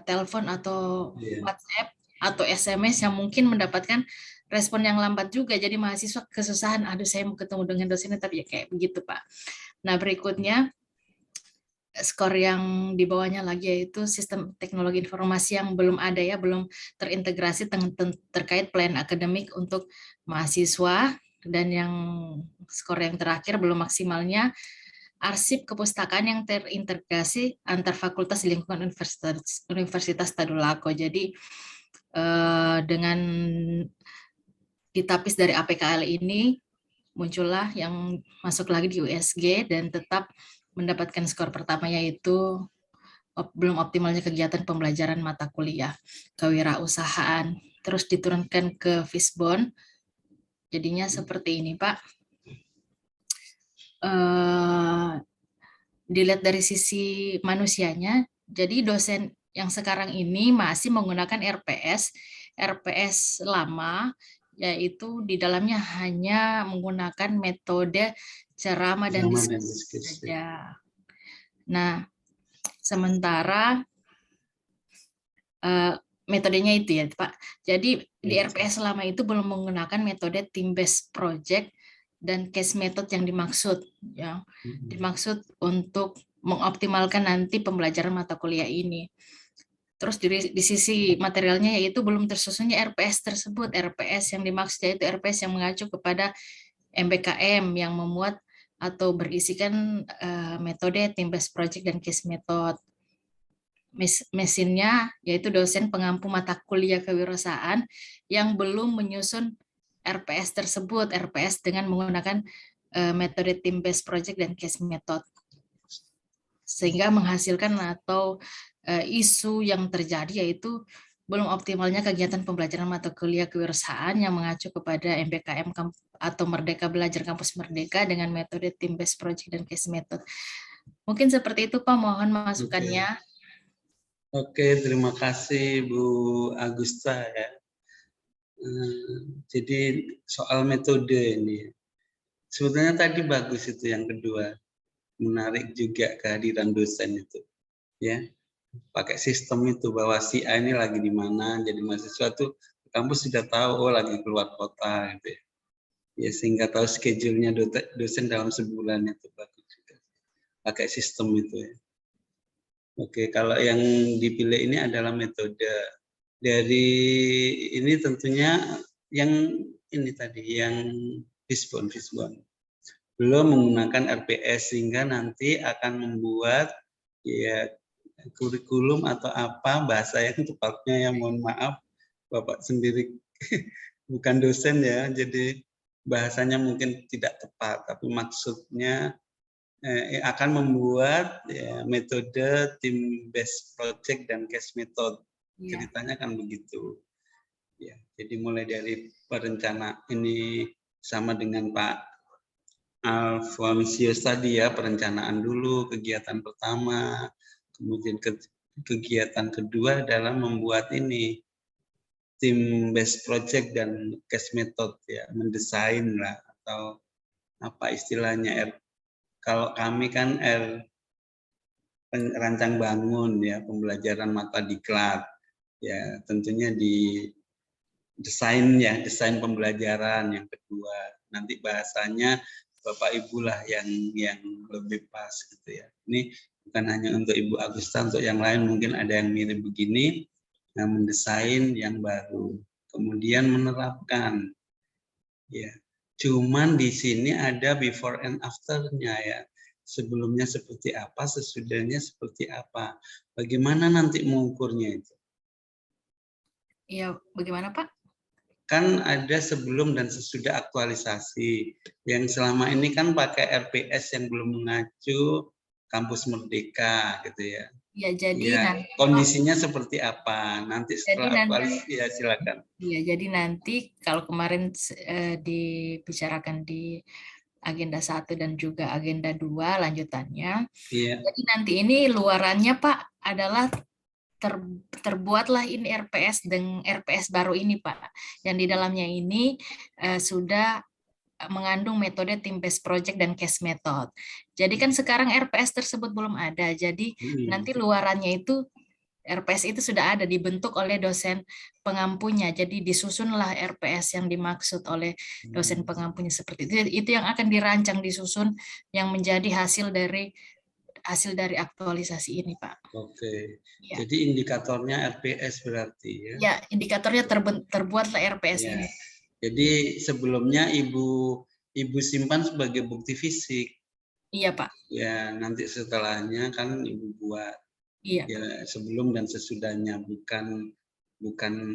telepon atau WhatsApp atau SMS yang mungkin mendapatkan respon yang lambat juga. Jadi mahasiswa kesusahan, aduh saya mau ketemu dengan dosennya, tapi ya kayak begitu, Pak. Nah, berikutnya skor yang di bawahnya lagi yaitu sistem teknologi informasi yang belum ada ya, belum terintegrasi terkait pelayanan akademik untuk mahasiswa, dan yang skor yang terakhir belum maksimalnya arsip kepustakaan yang terintegrasi antar fakultas di lingkungan Universitas Tadulako. Jadi dengan ditapis dari APKL ini muncullah yang masuk lagi di USG dan tetap mendapatkan skor pertama yaitu belum optimalnya kegiatan pembelajaran mata kuliah kewirausahaan. Terus diturunkan ke Fishbone, jadinya seperti ini, Pak. Dilihat dari sisi manusianya, jadi dosen yang sekarang ini masih menggunakan RPS lama, yaitu di dalamnya hanya menggunakan metode ceramah dan diskusi saja. Nah, sementara metodenya itu ya, Pak. Jadi di RPS lama itu belum menggunakan metode team-based project dan case method yang dimaksud, ya, dimaksud untuk mengoptimalkan nanti pembelajaran mata kuliah ini. Terus di sisi materialnya yaitu belum tersusunnya RPS tersebut. RPS yang dimaksud yaitu RPS yang mengacu kepada MBKM yang memuat atau berisikan metode team-based project dan case method. Mesinnya yaitu dosen pengampu mata kuliah kewirausahaan yang belum menyusun RPS tersebut, RPS dengan menggunakan metode team-based project dan case method. Sehingga menghasilkan atau isu yang terjadi yaitu belum optimalnya kegiatan pembelajaran mata kuliah kewirausahaan yang mengacu kepada MBKM atau Merdeka Belajar Kampus Merdeka dengan metode team-based project dan case method. Mungkin seperti itu Pak, mohon masukannya. Oke, terima kasih Bu Agusta ya. Jadi soal metode ini, sebetulnya tadi bagus itu yang kedua, menarik juga kehadiran dosen itu, ya. Pakai sistem itu bahwa si A ini lagi di mana, jadi mahasiswa tuh kampus sudah tahu, oh lagi keluar kota gitu ya. Ya sehingga tahu schedule-nya dosen dalam sebulan itu bagus juga. Pakai sistem itu ya. Oke, kalau yang dipilih ini adalah metode dari ini tentunya yang ini tadi yang Fishbone. Belum menggunakan RPS sehingga nanti akan membuat ya kurikulum atau apa bahasa yang tepatnya, ya mohon maaf Bapak sendiri bukan dosen ya, jadi bahasanya mungkin tidak tepat, tapi maksudnya akan membuat ya, metode team based project dan case method. Ceritanya kan begitu. Ya, jadi mulai dari perencana ini sama dengan Pak Alfonsius tadi ya, perencanaan dulu kegiatan pertama, kemudian kegiatan kedua adalah membuat ini team based project dan case method ya, mendesain lah atau apa istilahnya, kalau kami kan rancang bangun ya, pembelajaran mata diklat ya, tentunya di desain ya, desain pembelajaran yang kedua, nanti bahasanya Bapak Ibu lah yang lebih pas gitu ya. Ini bukan hanya untuk Ibu Agusta, untuk yang lain mungkin ada yang mirip begini, nah, mendesain yang baru, kemudian menerapkan ya. Cuman di sini ada before and after-nya ya. Sebelumnya seperti apa, sesudahnya seperti apa. Bagaimana nanti mengukurnya itu? Iya, bagaimana Pak? Kan ada sebelum dan sesudah aktualisasi. Yang selama ini kan pakai RPS yang belum mengacu Kampus Merdeka gitu ya. Ya, jadi ya, nanti kondisinya seperti apa? Nanti setelah aktualisasi ya silakan. Iya, jadi nanti kalau kemarin dibicarakan di agenda 1 dan juga agenda 2 lanjutannya. Iya. Jadi nanti ini luarannya Pak adalah terbuatlah ini RPS dengan RPS baru ini Pak. Yang di dalamnya ini sudah mengandung metode team based project dan case method. Jadi kan sekarang RPS tersebut belum ada. Jadi nanti luarannya itu RPS itu sudah ada, dibentuk oleh dosen pengampunya. Jadi disusunlah RPS yang dimaksud oleh dosen pengampunya seperti itu. Itu yang akan dirancang, disusun, yang menjadi hasil dari aktualisasi ini, Pak. Oke. Ya. Jadi indikatornya RPS berarti ya? Ya, indikatornya terbuatlah RPS ya. ini. Jadi sebelumnya Ibu simpan sebagai bukti fisik. Iya, Pak. Ya, nanti setelahnya kan Ibu buat. Iya. Ya, sebelum dan sesudahnya, bukan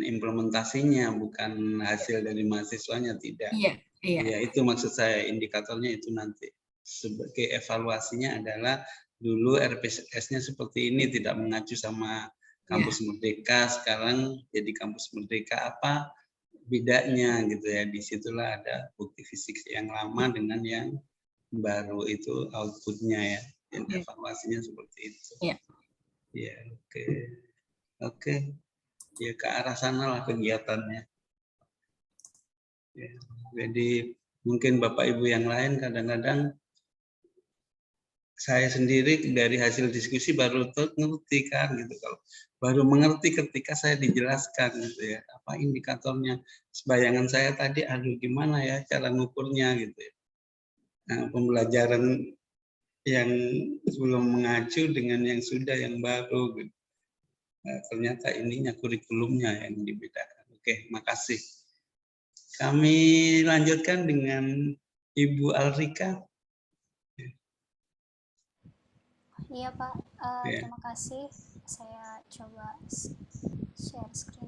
implementasinya, bukan hasil dari mahasiswanya, tidak. Iya, iya. Ya, itu maksud saya, indikatornya itu nanti. Sebagai evaluasinya adalah dulu RPS-nya seperti ini, tidak mengacu sama Kampus Merdeka, sekarang jadi Kampus Merdeka, apa bedanya gitu ya. Disitulah ada bukti fisik yang lama dengan yang baru, itu outputnya ya, dan evaluasinya seperti itu. Iya. Ya, oke. Ya ke arah sana lah kegiatannya. Ya, jadi mungkin Bapak Ibu yang lain kadang-kadang saya sendiri dari hasil diskusi baru ngerti kan gitu, kalau baru mengerti ketika saya dijelaskan gitu ya, apa indikatornya. Sebayangan saya tadi, aduh gimana ya cara ngukurnya gitu ya. Nah, pembelajaran yang belum mengacu dengan yang sudah, yang baru gitu. Nah, ternyata ininya kurikulumnya yang dibedakan. Oke, makasih. Kami lanjutkan dengan Ibu Alrika. Iya Pak, terima kasih. Saya coba share screen.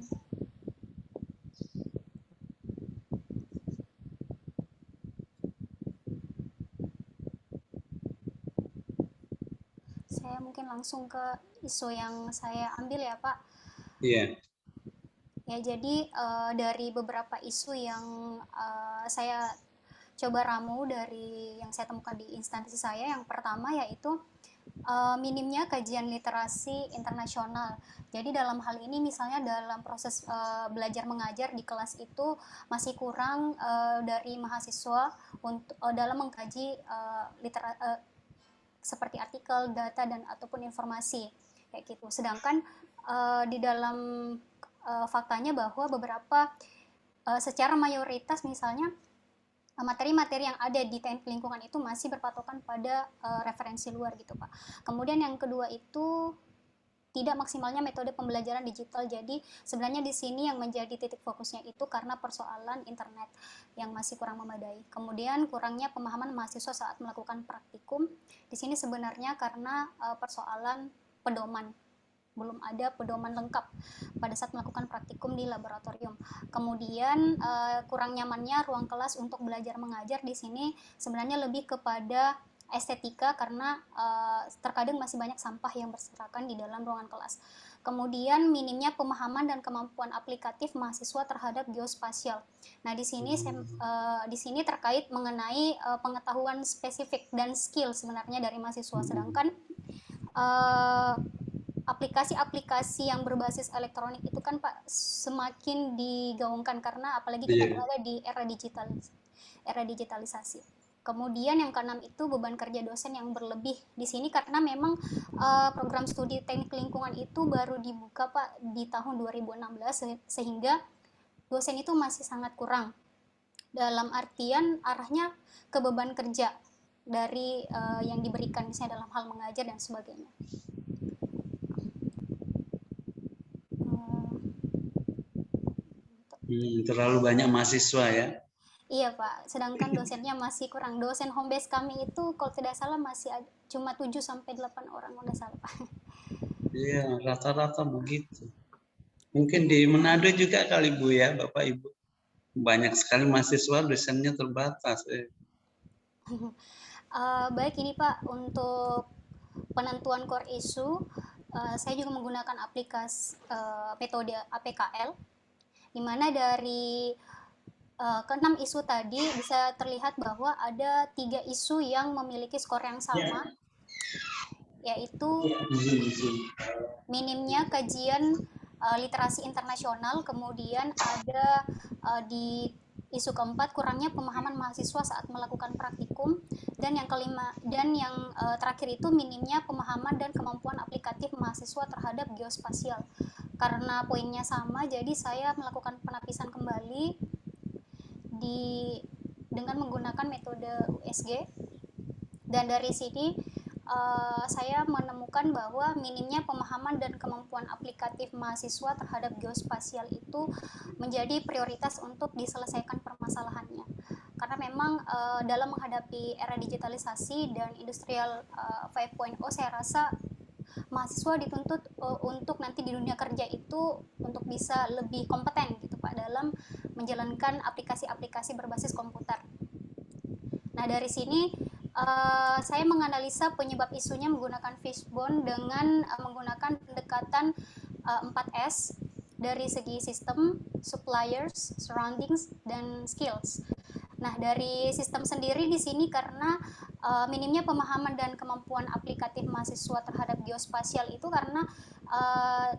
Saya mungkin langsung ke isu yang saya ambil ya Pak. Iya. Ya, jadi dari beberapa isu yang saya coba ramu dari yang saya temukan di instansi saya. Yang pertama yaitu minimnya kajian literasi internasional. Jadi dalam hal ini misalnya dalam proses belajar mengajar di kelas itu masih kurang dari mahasiswa untuk dalam mengkaji seperti artikel, data, dan ataupun informasi kayak gitu. Sedangkan di dalam faktanya bahwa beberapa secara mayoritas misalnya materi-materi yang ada di teknik lingkungan itu masih berpatokan pada referensi luar gitu Pak. Kemudian yang kedua itu tidak maksimalnya metode pembelajaran digital. Jadi sebenarnya di sini yang menjadi titik fokusnya itu karena persoalan internet yang masih kurang memadai. Kemudian kurangnya pemahaman mahasiswa saat melakukan praktikum. Di sini sebenarnya karena persoalan pedoman. Belum ada pedoman lengkap pada saat melakukan praktikum di laboratorium. Kemudian kurang nyamannya ruang kelas untuk belajar mengajar di sini sebenarnya lebih kepada estetika karena terkadang masih banyak sampah yang berserakan di dalam ruangan kelas. Kemudian minimnya pemahaman dan kemampuan aplikatif mahasiswa terhadap geospasial. Nah, di sini terkait mengenai pengetahuan spesifik dan skill sebenarnya dari mahasiswa, sedangkan aplikasi-aplikasi yang berbasis elektronik itu kan Pak semakin digaungkan karena apalagi kita berada di era digitalisasi. Kemudian yang keenam itu beban kerja dosen yang berlebih di sini karena memang program studi teknik lingkungan itu baru dibuka Pak di tahun 2016 sehingga dosen itu masih sangat kurang. Dalam artian arahnya ke beban kerja dari yang diberikan misalnya dalam hal mengajar dan sebagainya. Terlalu banyak mahasiswa ya? Iya Pak, sedangkan dosennya masih kurang. Dosen home base kami itu kalau tidak salah masih cuma 7-8 orang kalau tidak salah Pak. Iya, rata-rata begitu. Mungkin di Manado juga kali Bu ya, Bapak Ibu. Banyak sekali mahasiswa, dosennya terbatas. Baik ini Pak, untuk penentuan core issue, saya juga menggunakan aplikasi metode APKL, di mana dari ke-6 isu tadi bisa terlihat bahwa ada 3 isu yang memiliki skor yang sama, yaitu minimnya kajian literasi internasional, kemudian ada di isu keempat kurangnya pemahaman mahasiswa saat melakukan praktikum, dan yang kelima dan yang terakhir itu minimnya pemahaman dan kemampuan aplikatif mahasiswa terhadap geospasial. Karena poinnya sama, jadi saya melakukan penapisan kembali dengan menggunakan metode USG, dan dari sini saya menemukan bahwa minimnya pemahaman dan kemampuan aplikatif mahasiswa terhadap geospasial itu menjadi prioritas untuk diselesaikan permasalahannya. Karena memang dalam menghadapi era digitalisasi dan industrial 5.0 saya rasa mahasiswa dituntut untuk nanti di dunia kerja itu untuk bisa lebih kompeten gitu Pak dalam menjalankan aplikasi-aplikasi berbasis komputer. Nah, dari sini saya menganalisa penyebab isunya menggunakan Fishbone dengan menggunakan pendekatan 4S dari segi sistem, suppliers, surroundings, dan skills. Nah, dari sistem sendiri di sini karena minimnya pemahaman dan kemampuan aplikatif mahasiswa terhadap geospasial itu karena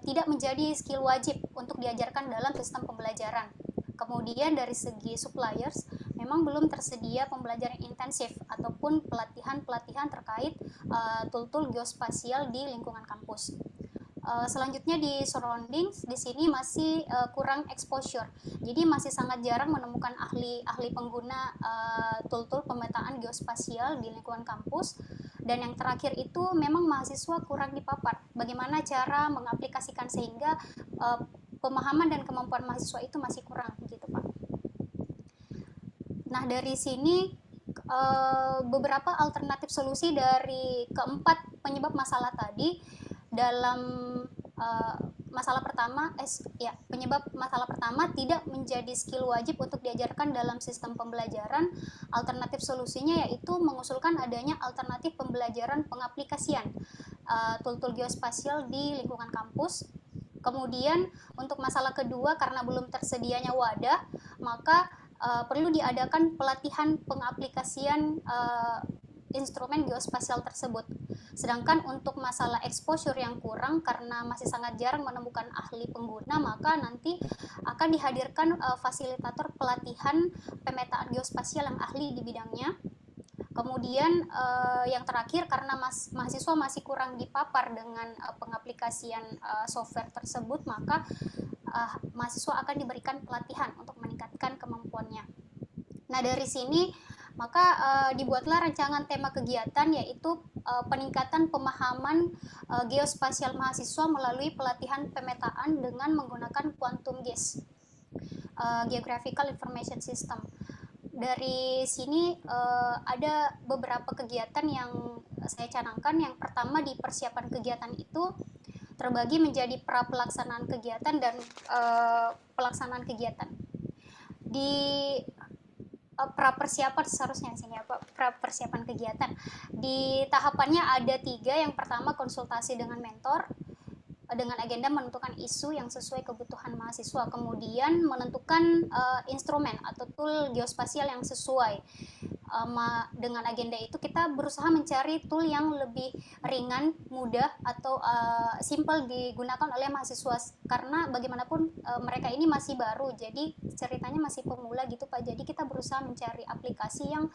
tidak menjadi skill wajib untuk diajarkan dalam sistem pembelajaran. Kemudian dari segi suppliers, memang belum tersedia pembelajaran intensif ataupun pelatihan-pelatihan terkait tool-tool geospasial di lingkungan kampus. Selanjutnya di surroundings, di sini masih kurang exposure. Jadi masih sangat jarang menemukan ahli pengguna tool-tool pemetaan geospasial di lingkungan kampus. Dan yang terakhir itu memang mahasiswa kurang dipapar. Bagaimana cara mengaplikasikan sehingga pemahaman dan kemampuan mahasiswa itu masih kurang, gitu Pak. Nah, dari sini beberapa alternatif solusi dari keempat penyebab masalah tadi. Dalam penyebab masalah pertama tidak menjadi skill wajib untuk diajarkan dalam sistem pembelajaran. Alternatif solusinya yaitu mengusulkan adanya alternatif pembelajaran pengaplikasian tool-tool geospasial di lingkungan kampus. Kemudian untuk masalah kedua, karena belum tersedianya wadah, maka perlu diadakan pelatihan pengaplikasian instrumen geospasial tersebut. Sedangkan untuk masalah exposure yang kurang karena masih sangat jarang menemukan ahli pengguna, maka nanti akan dihadirkan fasilitator pelatihan pemetaan geospasial yang ahli di bidangnya. Kemudian yang terakhir, karena mahasiswa masih kurang dipapar dengan pengaplikasian software tersebut, maka mahasiswa akan diberikan pelatihan untuk meningkatkan kemampuannya. Nah, dari sini maka dibuatlah rancangan tema kegiatan, yaitu peningkatan pemahaman geospasial mahasiswa melalui pelatihan pemetaan dengan menggunakan quantum GIS, Geographical Information System. Dari sini ada beberapa kegiatan yang saya canangkan. Yang pertama, di persiapan kegiatan itu terbagi menjadi pra pelaksanaan kegiatan dan pelaksanaan kegiatan. Di pra persiapan seharusnya sini apa, pra persiapan kegiatan. Di tahapannya ada 3. Yang pertama, konsultasi dengan mentor dengan agenda menentukan isu yang sesuai kebutuhan mahasiswa, kemudian menentukan instrumen atau tool geospasial yang sesuai. Dengan agenda itu kita berusaha mencari tool yang lebih ringan, mudah, atau simple digunakan oleh mahasiswa, karena bagaimanapun mereka ini masih baru, jadi ceritanya masih pemula gitu Pak. Jadi kita berusaha mencari aplikasi yang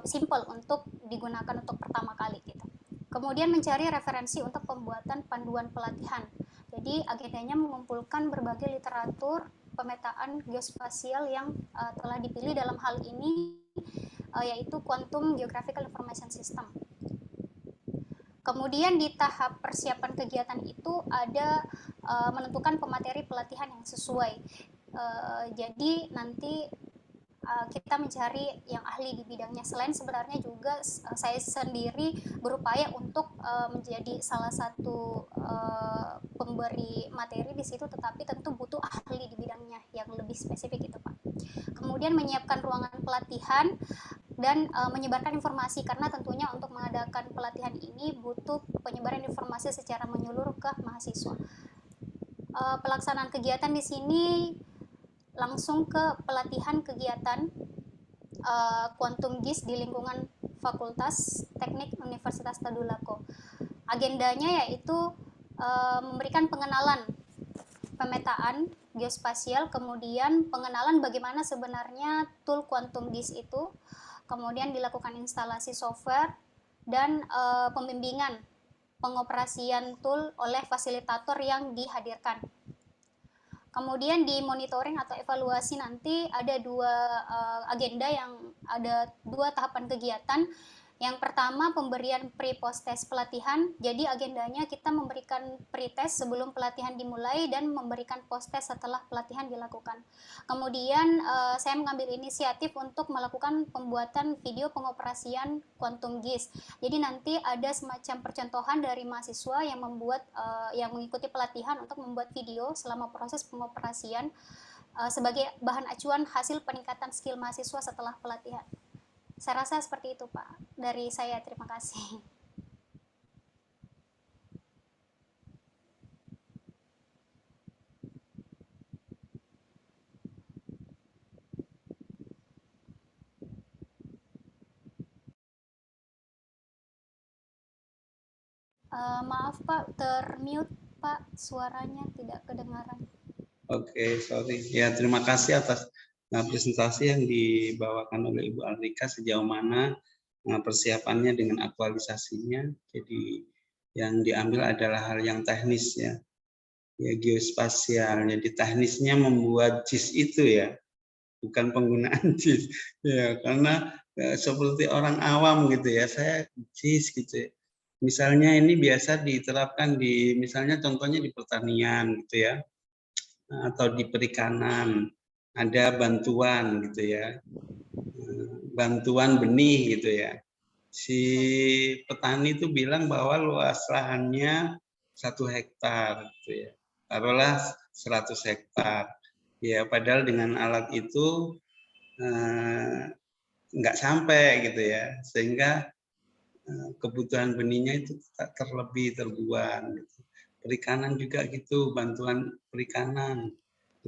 simple untuk digunakan untuk pertama kali gitu. Kemudian mencari referensi untuk pembuatan panduan pelatihan. Jadi agendanya mengumpulkan berbagai literatur pemetaan geospasial yang telah dipilih dalam hal ini, yaitu Quantum Geographical Information System. Kemudian di tahap persiapan kegiatan itu ada menentukan pemateri pelatihan yang sesuai. Jadi nanti kita mencari yang ahli di bidangnya. Selain sebenarnya juga saya sendiri berupaya untuk menjadi salah satu pemberi materi di situ, tetapi tentu butuh ahli di bidangnya yang lebih spesifik itu Pak. Kemudian menyiapkan ruangan pelatihan dan menyebarkan informasi, karena tentunya untuk mengadakan pelatihan ini butuh penyebaran informasi secara menyeluruh ke mahasiswa. Pelaksanaan kegiatan di sini langsung ke pelatihan kegiatan Quantum GIS di lingkungan Fakultas Teknik Universitas Tadulako. Agendanya yaitu memberikan pengenalan pemetaan geospasial, kemudian pengenalan bagaimana sebenarnya tool Quantum GIS itu, kemudian dilakukan instalasi software, dan pembimbingan pengoperasian tool oleh fasilitator yang dihadirkan. Kemudian di monitoring atau evaluasi nanti ada 2 agenda, yang ada 2 tahapan kegiatan. Yang pertama, pemberian pre-post test pelatihan. Jadi agendanya kita memberikan pre-test sebelum pelatihan dimulai dan memberikan post-test setelah pelatihan dilakukan. Kemudian saya mengambil inisiatif untuk melakukan pembuatan video pengoperasian Quantum GIS. Jadi nanti ada semacam percontohan dari mahasiswa yang membuat yang mengikuti pelatihan untuk membuat video selama proses pengoperasian sebagai bahan acuan hasil peningkatan skill mahasiswa setelah pelatihan. Saya rasa seperti itu Pak dari saya, terima kasih. Maaf Pak, termute Pak, suaranya tidak kedengaran. Oke, sorry. Ya, terima kasih atas presentasi yang dibawakan oleh Ibu Alrika, sejauh mana persiapannya dengan aktualisasinya. Jadi yang diambil adalah hal yang teknis ya, geospasial. Jadi teknisnya membuat GIS itu ya, bukan penggunaan GIS ya, karena seperti orang awam gitu ya, saya GIS gitu ya. Misalnya ini biasa diterapkan di, misalnya contohnya di pertanian gitu ya, atau di perikanan. Ada bantuan gitu ya, bantuan benih gitu ya. Si petani itu bilang bahwa luas lahannya 1 hektar gitu ya, taruhlah 100 hektar ya, padahal dengan alat itu nggak sampai gitu ya, sehingga kebutuhan benihnya itu terlebih terbuang gitu. Perikanan juga gitu, bantuan perikanan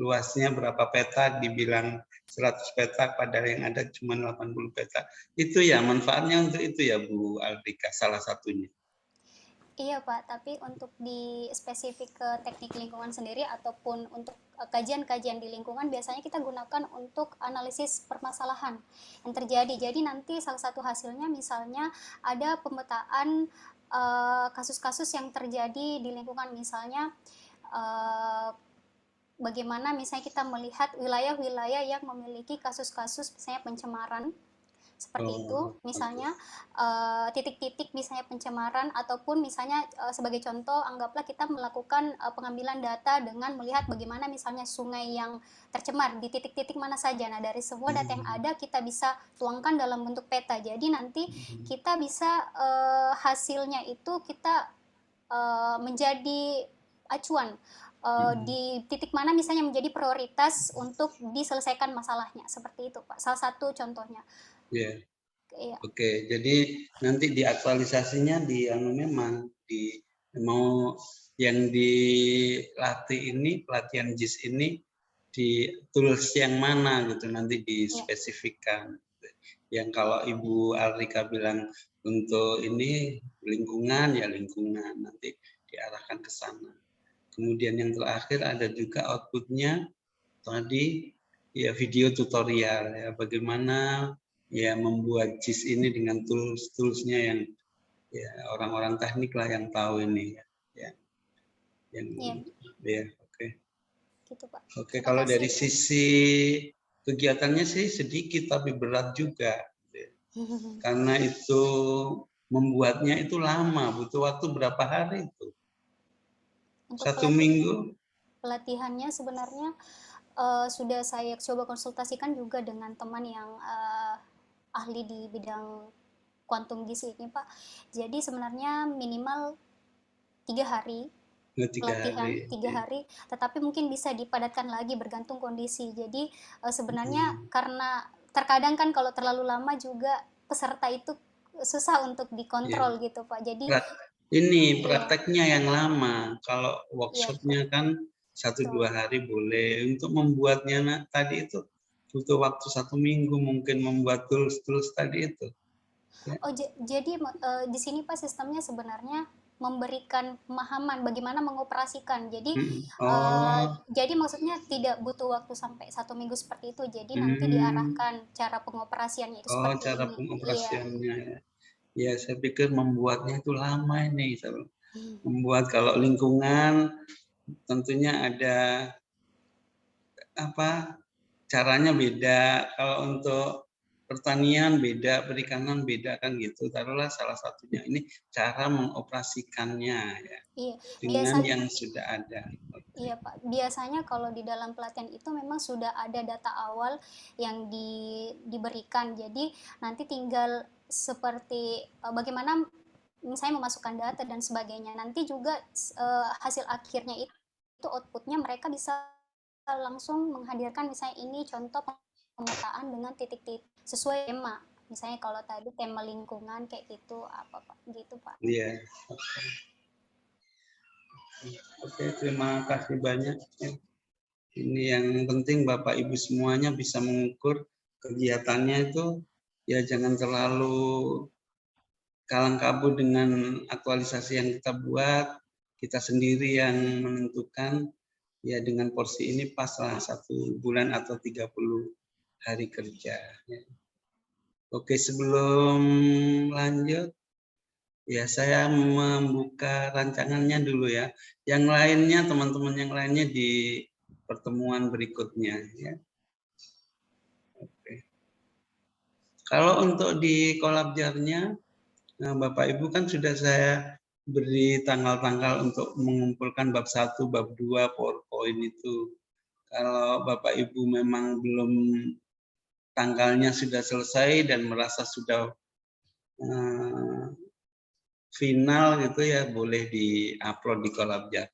luasnya berapa petak, dibilang 100 petak, padahal yang ada cuma 80 petak. Itu ya manfaatnya untuk itu ya Bu Aldika, salah satunya. Iya Pak, tapi untuk di spesifik ke teknik lingkungan sendiri ataupun untuk kajian-kajian di lingkungan biasanya kita gunakan untuk analisis permasalahan yang terjadi. Jadi nanti salah satu hasilnya misalnya ada pemetaan kasus-kasus yang terjadi di lingkungan, misalnya bagaimana misalnya kita melihat wilayah-wilayah yang memiliki kasus-kasus misalnya pencemaran seperti itu, misalnya titik-titik misalnya pencemaran, ataupun misalnya sebagai contoh anggaplah kita melakukan pengambilan data dengan melihat bagaimana misalnya sungai yang tercemar di titik-titik mana saja. Nah dari semua data yang ada kita bisa tuangkan dalam bentuk peta, jadi nanti kita bisa hasilnya itu kita menjadi acuan di titik mana misalnya menjadi prioritas untuk diselesaikan masalahnya, seperti itu Pak, salah satu contohnya. Ya. Iya. Oke, jadi nanti diaktualisasinya di memang di mau yang dilatih ini, pelatihan JIS ini di tools yang mana gitu, nanti dispesifikkan. Yang kalau Ibu Alrika bilang untuk ini lingkungan, ya lingkungan, nanti diarahkan ke sana. Kemudian yang terakhir ada juga outputnya tadi ya video tutorial ya, bagaimana ya membuat JIS ini dengan tools-toolsnya yang ya orang-orang teknik lah yang tahu ini ya. Yang ya oke. Gitu, Pak. Oke, kalau dari sisi kegiatannya sih sedikit tapi berat juga. Karena itu membuatnya itu lama, butuh waktu berapa hari itu? Untuk 1 minggu? Pelatihannya sebenarnya sudah saya coba konsultasikan juga dengan teman yang ahli di bidang kuantum gizi ini Pak. Jadi sebenarnya minimal 3 hari pelatihan, 3 hari, tetapi mungkin bisa dipadatkan lagi bergantung kondisi. Jadi sebenarnya karena terkadang kan kalau terlalu lama juga peserta itu susah untuk dikontrol gitu Pak. Jadi ini prakteknya yang lama. Kalau workshopnya kan 1-2 hari boleh. Untuk membuatnya tadi itu butuh waktu 1 minggu mungkin membuat tools tadi itu. Ya. Oh jadi di sini Pak sistemnya sebenarnya memberikan pemahaman bagaimana mengoperasikan. Jadi jadi maksudnya tidak butuh waktu sampai 1 minggu seperti itu. Jadi nanti diarahkan cara pengoperasiannya itu seperti cara ini. pengoperasiannya. Ya, saya pikir membuatnya itu lama ini. Membuat kalau lingkungan tentunya ada caranya beda. Kalau untuk pertanian beda, perikanan beda kan gitu. Taruhlah salah satunya ini cara mengoperasikannya ya. Iya, dengan yang sudah ada. Iya Pak, biasanya kalau di dalam pelatihan itu memang sudah ada data awal yang diberikan. Jadi nanti tinggal seperti bagaimana misalnya memasukkan data dan sebagainya. Nanti juga hasil akhirnya itu outputnya mereka bisa langsung menghadirkan misalnya ini contoh pemetaan dengan titik-titik sesuai tema. Misalnya kalau tadi tema lingkungan kayak gitu apa Pak? Gitu Pak. Iya. Oke, terima kasih banyak. Ini yang penting Bapak Ibu semuanya bisa mengukur kegiatannya itu ya jangan terlalu kalang kabut dengan aktualisasi yang kita buat, kita sendiri yang menentukan ya dengan porsi ini paslah 1 bulan atau 30 hari kerja. Oke, sebelum lanjut ya saya membuka rancangannya dulu ya. Yang lainnya teman-teman yang lainnya di pertemuan berikutnya ya. Oke. Kalau untuk di kolabjarnya Bapak Ibu kan sudah saya beri tanggal-tanggal untuk mengumpulkan bab 1, bab 2 PowerPoint itu. Kalau Bapak Ibu memang belum tanggalnya sudah selesai dan merasa sudah final gitu ya boleh di-upload di Kolabjar.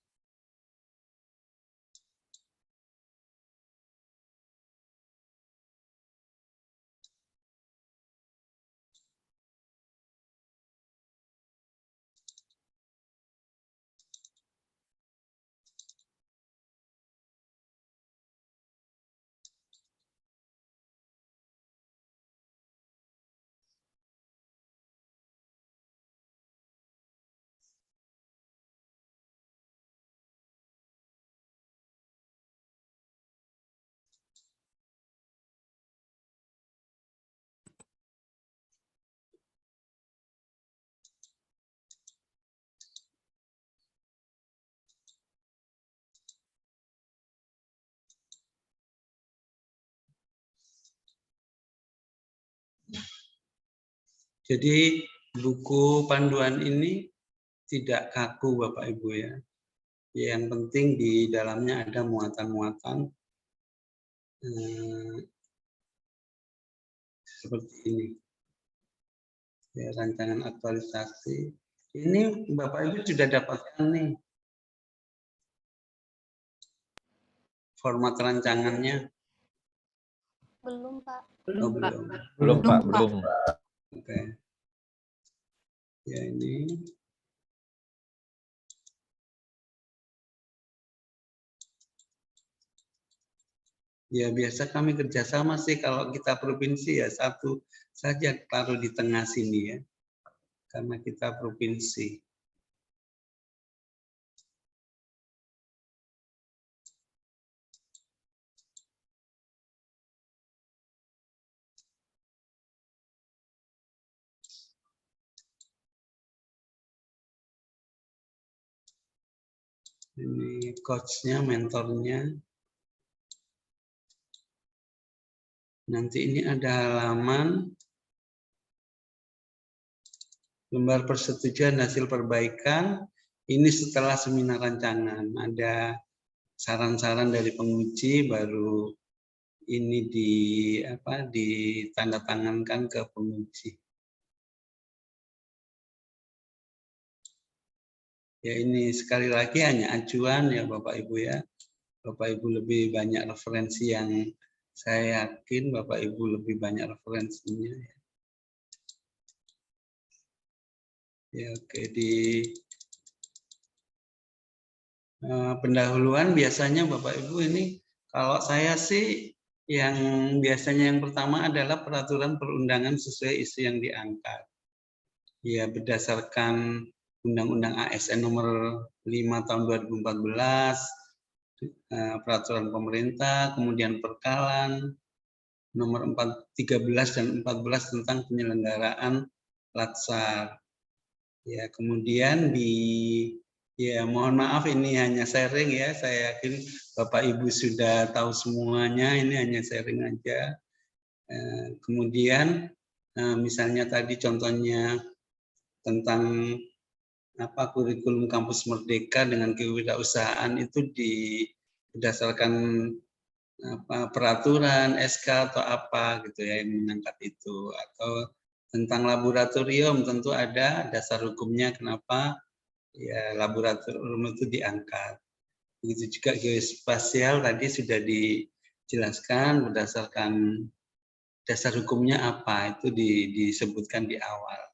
Jadi buku panduan ini tidak kaku Bapak Ibu ya. Yang penting di dalamnya ada muatan-muatan seperti ini. Ya, rancangan aktualisasi. Ini Bapak Ibu sudah dapatkan nih format rancangannya. Belum, Pak. Oh, belum. Belum, Pak, belum. Oke. Ya, ini. Ya, biasa kami kerjasama sih kalau kita provinsi ya satu saja taruh di tengah sini ya. Karena kita provinsi. Ini coachnya, mentornya. Nanti ini ada halaman lembar persetujuan hasil perbaikan. Ini setelah seminar rancangan. Ada saran-saran dari penguji, baru ini ditandatangankan ke penguji. Ya, ini sekali lagi hanya acuan ya Bapak Ibu ya. Bapak Ibu lebih banyak referensi yang saya yakin Bapak Ibu lebih banyak referensinya. Ya, oke, di pendahuluan biasanya Bapak Ibu ini, kalau saya sih yang biasanya yang pertama adalah peraturan perundangan sesuai isu yang diangkat. Ya, berdasarkan Undang-Undang ASN nomor 5 tahun 2014, peraturan pemerintah, kemudian perkalan nomor 13 dan 14 tentang penyelenggaraan Latsar. Ya, kemudian ya mohon maaf ini hanya sharing ya, saya yakin Bapak Ibu sudah tahu semuanya, ini hanya sharing aja. Kemudian misalnya tadi contohnya tentang kurikulum kampus merdeka dengan kewirausahaan itu berdasarkan peraturan SK atau apa gitu ya yang mengangkat itu, atau tentang laboratorium tentu ada dasar hukumnya kenapa ya laboratorium itu diangkat. Begitu juga geospasial tadi sudah dijelaskan berdasarkan dasar hukumnya apa, itu disebutkan di awal.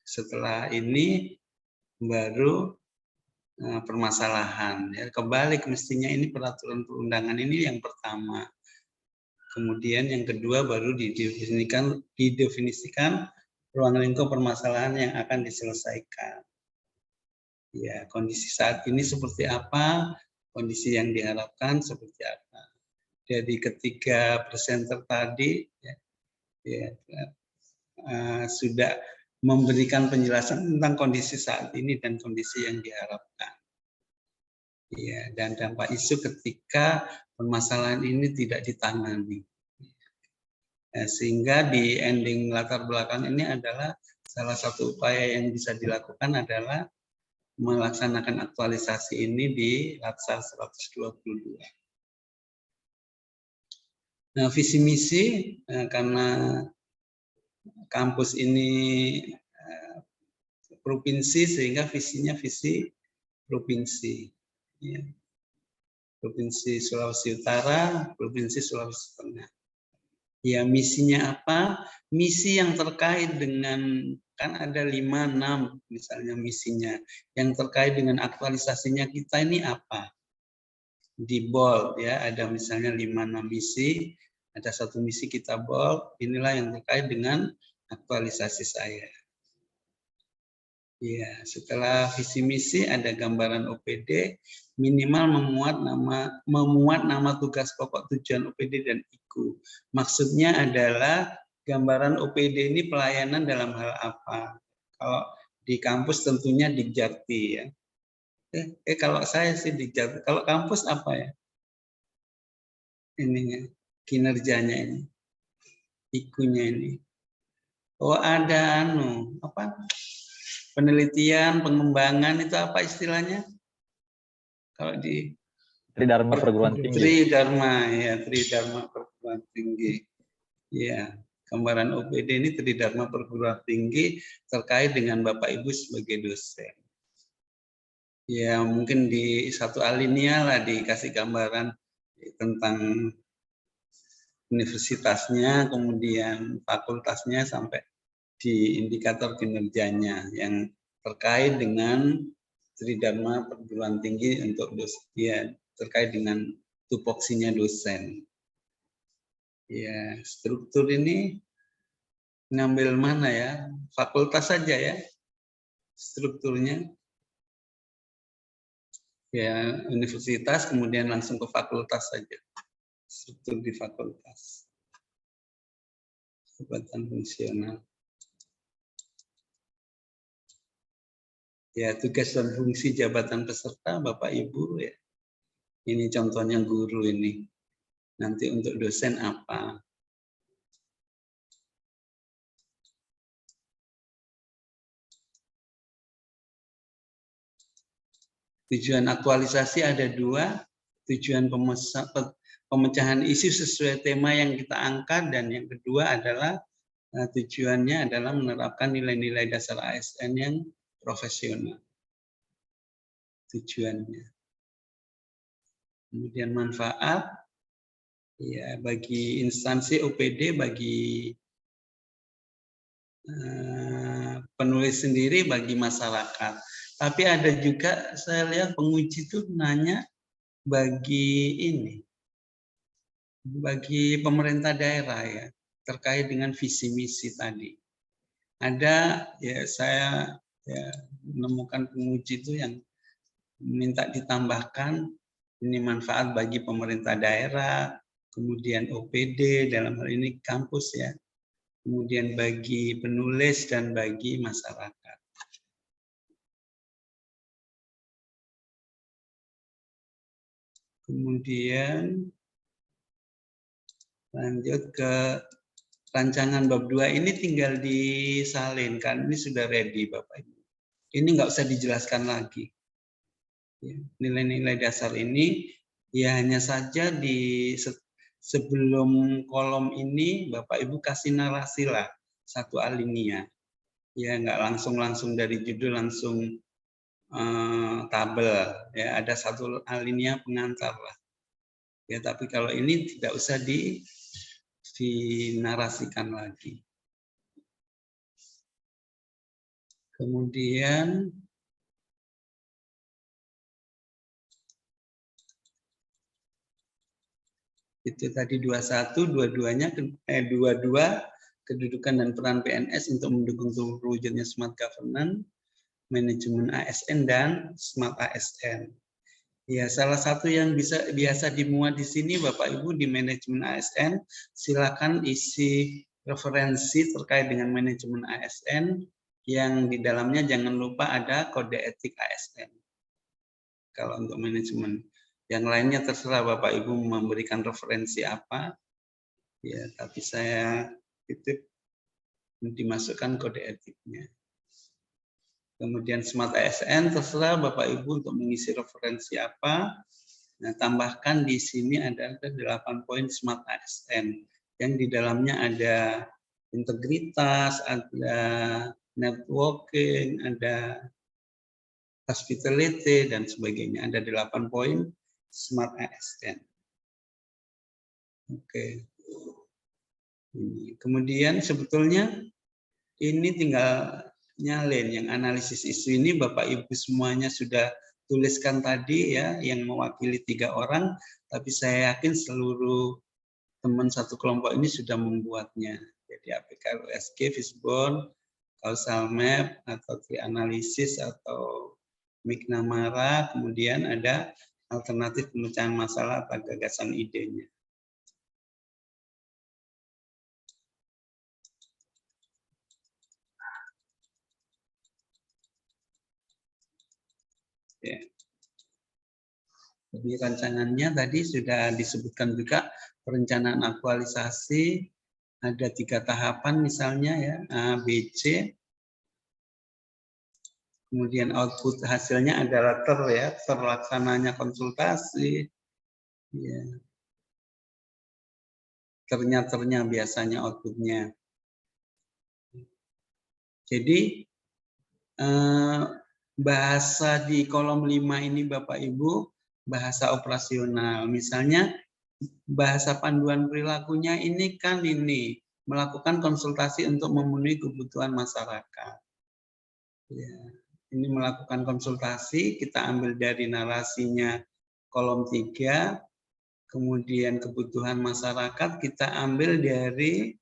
Setelah ini baru permasalahan. Ya, kebalik mestinya ini peraturan perundangan ini yang pertama. Kemudian yang kedua baru didefinisikan ruang lingkup permasalahan yang akan diselesaikan. Ya, kondisi saat ini seperti apa, kondisi yang diharapkan seperti apa. Jadi ketiga presenter tadi sudah memberikan penjelasan tentang kondisi saat ini dan kondisi yang diharapkan. Ya, dan dampak isu ketika permasalahan ini tidak ditangani. Sehingga di ending latar belakang ini adalah salah satu upaya yang bisa dilakukan adalah melaksanakan aktualisasi ini di Latsar 122. Nah, visi misi karena kampus ini provinsi sehingga visinya visi provinsi. Ya. Provinsi Sulawesi Utara, Provinsi Sulawesi Tengah. Ya, misinya apa? Misi yang terkait dengan, kan ada 5-6 misalnya misinya. Yang terkait dengan aktualisasinya kita ini apa? Di bold ya, ada misalnya 5-6 misi, ada satu misi kita bold, inilah yang terkait dengan aktualisasi saya. Ya, setelah visi misi ada gambaran OPD, minimal memuat nama tugas pokok tujuan OPD dan IKU. Maksudnya adalah gambaran OPD ini pelayanan dalam hal apa? Kalau di kampus tentunya Dikjati ya. Kalau saya sih Dikjati. Kalau kampus apa ya? Ininya, kinerjanya ini, IKU-nya ini. Oh, ada penelitian, pengembangan, itu apa istilahnya? Kalau di Tridharma perguruan tinggi. Tridharma, ya, Tridharma perguruan tinggi. Ya, gambaran OPD ini Tridharma perguruan tinggi terkait dengan Bapak Ibu sebagai dosen. Ya, mungkin di satu alinea lah dikasih gambaran tentang universitasnya, kemudian fakultasnya, sampai di indikator kinerjanya yang terkait dengan Tridharma perguruan tinggi untuk dosen, ya, terkait dengan tupoksinya dosen. Ya, struktur ini ngambil mana ya? Fakultas saja ya, strukturnya. Ya, universitas kemudian langsung ke fakultas saja. Struktur di fakultas. Jabatan fungsional. Ya, tugas dan fungsi jabatan peserta Bapak Ibu ya. Ini contohnya guru ini. Nanti untuk dosen apa? Tujuan aktualisasi ada dua. Tujuan pemecahan isu sesuai tema yang kita angkat, dan yang kedua adalah tujuannya adalah menerapkan nilai-nilai dasar ASN yang profesional. Tujuannya. Kemudian manfaat ya bagi instansi OPD, bagi penulis sendiri, bagi masyarakat. Tapi ada juga saya lihat penguji itu nanya bagi ini, bagi pemerintah daerah ya, terkait dengan visi misi tadi. Ada ya, saya ya menemukan penguji itu yang minta ditambahkan ini manfaat bagi pemerintah daerah, kemudian OPD dalam hal ini kampus ya, kemudian bagi penulis dan bagi masyarakat. Kemudian lanjut ke rancangan bab 2 ini tinggal disalin kan, ini sudah ready Bapak Ibu. Ini nggak usah dijelaskan lagi. Nilai-nilai dasar ini ya hanya saja di sebelum kolom ini Bapak Ibu kasih narasi lah, satu alinea. Ya nggak langsung dari judul langsung tabel, ya ada satu alinea pengantar lah. Ya tapi kalau ini tidak usah dinarasikan lagi. Kemudian itu tadi 21, 22-nya 22 kedudukan dan peran PNS untuk mendukung terwujudnya smart governance, manajemen ASN dan smart ASN. Ya, salah satu yang biasa dimuat di sini Bapak Ibu di manajemen ASN, silakan isi referensi terkait dengan manajemen ASN yang di dalamnya jangan lupa ada kode etik ASN. Kalau untuk manajemen, yang lainnya terserah Bapak Ibu memberikan referensi apa. Ya, tapi saya titip dimasukkan kode etiknya. Kemudian smart ASN terserah Bapak Ibu untuk mengisi referensi apa. Nah, tambahkan di sini ada 8 poin smart ASN yang di dalamnya ada integritas, ada networking, ada hospitality dan sebagainya. Ada 8 poin smart ASN. Oke. Kemudian sebetulnya ini tinggal nyalin yang analisis isu ini Bapak Ibu semuanya sudah tuliskan tadi ya, yang mewakili 3 orang, tapi saya yakin seluruh teman satu kelompok ini sudah membuatnya. Jadi APK USG, Fishbone, causal map atau tree analysis atau McNamara, kemudian ada alternatif pemecahan masalah atau gagasan idenya. Ya. Jadi rancangannya tadi sudah disebutkan juga perencanaan aktualisasi, ada 3 tahapan misalnya ya, A, B, C. Kemudian output hasilnya adalah terlaksananya konsultasi. Ya. Ternyata biasanya outputnya. Jadi bahasa di kolom 5 ini Bapak Ibu, bahasa operasional. Misalnya bahasa panduan perilakunya ini kan ini, melakukan konsultasi untuk memenuhi kebutuhan masyarakat. Ya, ini melakukan konsultasi, kita ambil dari narasinya kolom 3, kemudian kebutuhan masyarakat kita ambil dari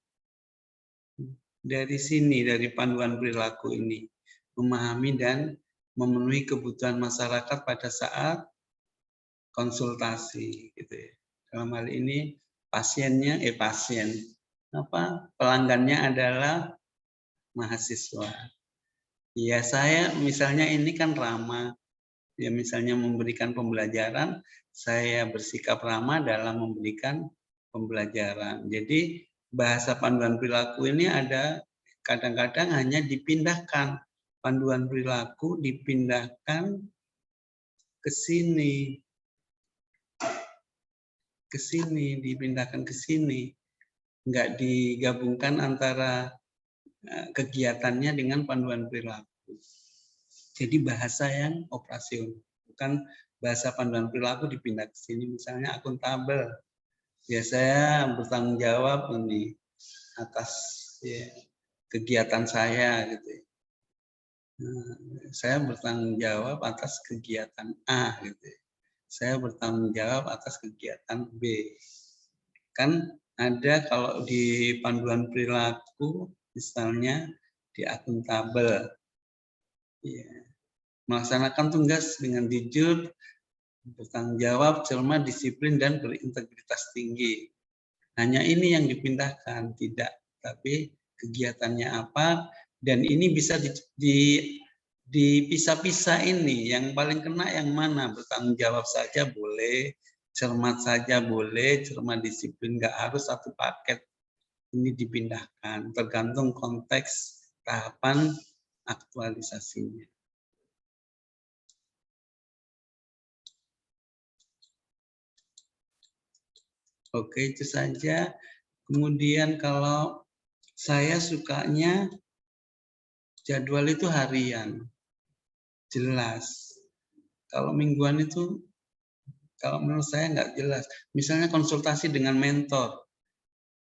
sini, dari panduan perilaku ini. Memahami dan memenuhi kebutuhan masyarakat pada saat konsultasi gitu ya. Dalam hal ini pelanggannya adalah mahasiswa. Ya, saya misalnya ini kan ramah. Ya, misalnya memberikan pembelajaran, saya bersikap ramah dalam memberikan pembelajaran. Jadi bahasa panduan perilaku ini ada kadang-kadang hanya dipindahkan. Panduan perilaku dipindahkan ke sini. Dipindahkan ke sini. Enggak digabungkan antara kegiatannya dengan panduan perilaku. Jadi bahasa yang operasional. Bukan bahasa panduan perilaku dipindah ke sini. Misalnya akuntabel. Ya, saya bertanggung jawab ini atas ya, kegiatan saya gitu. Saya bertanggung jawab atas kegiatan A gitu. Saya bertanggung jawab atas kegiatan B. Kan ada kalau di panduan perilaku misalnya di akuntabel. Ya. Melaksanakan tugas dengan jujur, bertanggung jawab, cermat, disiplin dan berintegritas tinggi. Hanya ini yang dipindahkan, tidak. Tapi kegiatannya apa? Dan ini bisa dipisah-pisah ini. Yang paling kena yang mana? Bertanggung jawab saja boleh, cermat saja boleh, cermat disiplin nggak harus satu paket. Ini dipindahkan, tergantung konteks tahapan aktualisasinya. Oke, itu saja. Kemudian kalau saya sukanya jadwal itu harian, jelas. Kalau mingguan itu, kalau menurut saya nggak jelas. Misalnya konsultasi dengan mentor,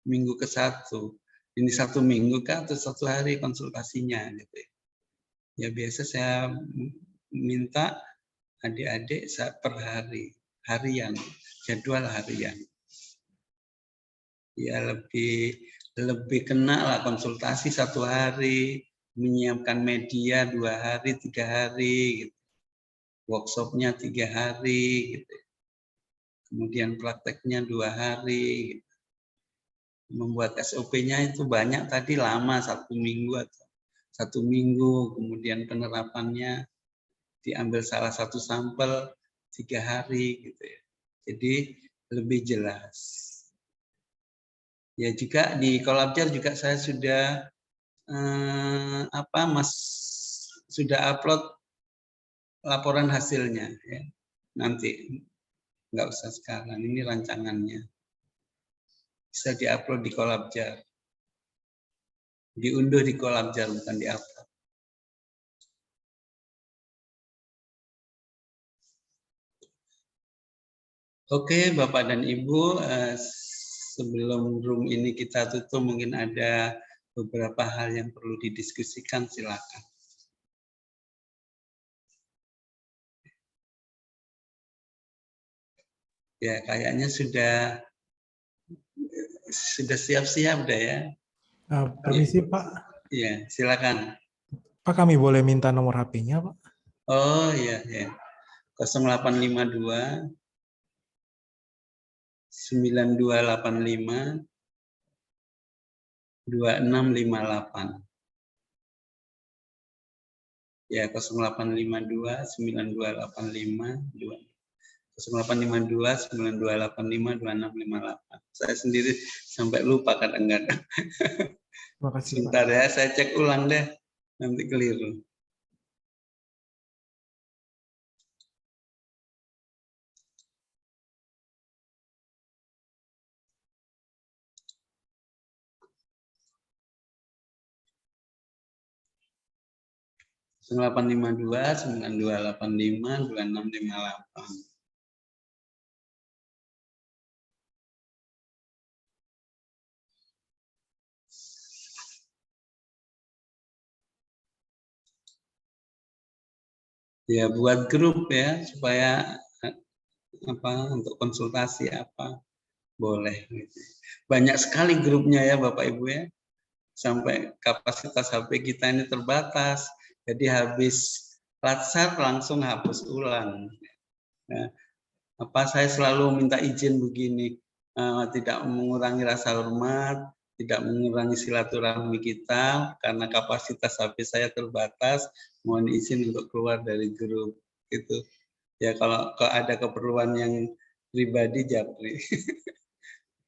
minggu ke-1. Ini 1 minggu kah atau 1 hari konsultasinya gitu. Ya biasa saya minta adik-adik per hari, harian, jadwal harian. Ya lebih kena lah konsultasi 1 hari, menyiapkan media 2 hari, 3 hari, gitu. Workshopnya 3 hari, gitu. Kemudian prakteknya 2 hari. Gitu. Membuat SOP-nya itu banyak tadi lama 1 minggu atau 1 minggu, kemudian penerapannya diambil salah satu sampel 3 hari, gitu ya. Jadi lebih jelas. Ya juga di Kolabjar juga saya sudah sudah upload laporan hasilnya ya. Nanti nggak usah sekarang, ini rancangannya bisa diupload di Kolabjar, diunduh di Kolabjar bukan diupload. Oke Bapak dan Ibu, sebelum room ini kita tutup mungkin ada beberapa hal yang perlu didiskusikan, silakan. Ya, kayaknya sudah siap-siap dah ya. Permisi Pak. Ya, silakan. Pak, kami boleh minta nomor HP-nya Pak? Oh iya, ya. 0852 9285 2658. Ya, 0852 9285 2658. 0852 9285 2658. Saya sendiri sampai lupa kadang-kadang. Terima kasih, Sebentar Pak. ya, saya cek ulang deh, nanti keliru. Delapan 852 9285 2658. Ya, buat grup ya supaya apa untuk konsultasi apa boleh. Banyak sekali grupnya ya Bapak Ibu ya. Sampai kapasitas HP kita ini terbatas. Jadi habis WhatsApp langsung hapus ulang. Nah, saya selalu minta izin begini, tidak mengurangi rasa hormat, tidak mengurangi silaturahmi kita karena kapasitas HP saya terbatas. Mohon izin untuk keluar dari grup gitu. Ya kalau ada keperluan yang pribadi japri.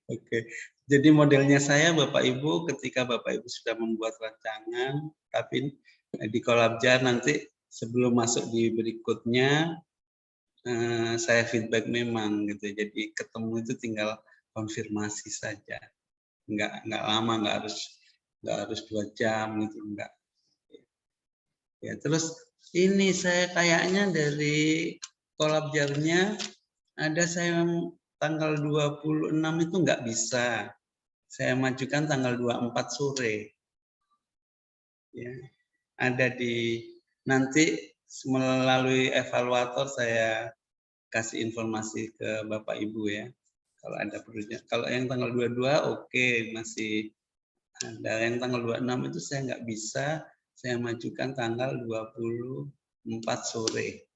Oke. Jadi modelnya saya Bapak Ibu ketika Bapak Ibu sudah membuat rancangan, tapi di Kolabjar nanti sebelum masuk di berikutnya saya feedback memang gitu. Jadi ketemu itu tinggal konfirmasi saja. Enggak lama, enggak harus 2 jam gitu, enggak. Ya, terus ini saya kayaknya dari Kolabjarnya ada saya tanggal 26 itu enggak bisa. Saya majukan tanggal 24 sore. Ya. Ada di nanti melalui evaluator saya kasih informasi ke Bapak Ibu ya. Kalau ada perlunya. Kalau yang tanggal 22 oke, masih ada. Yang tanggal 26 itu saya nggak bisa, saya majukan tanggal 24 sore.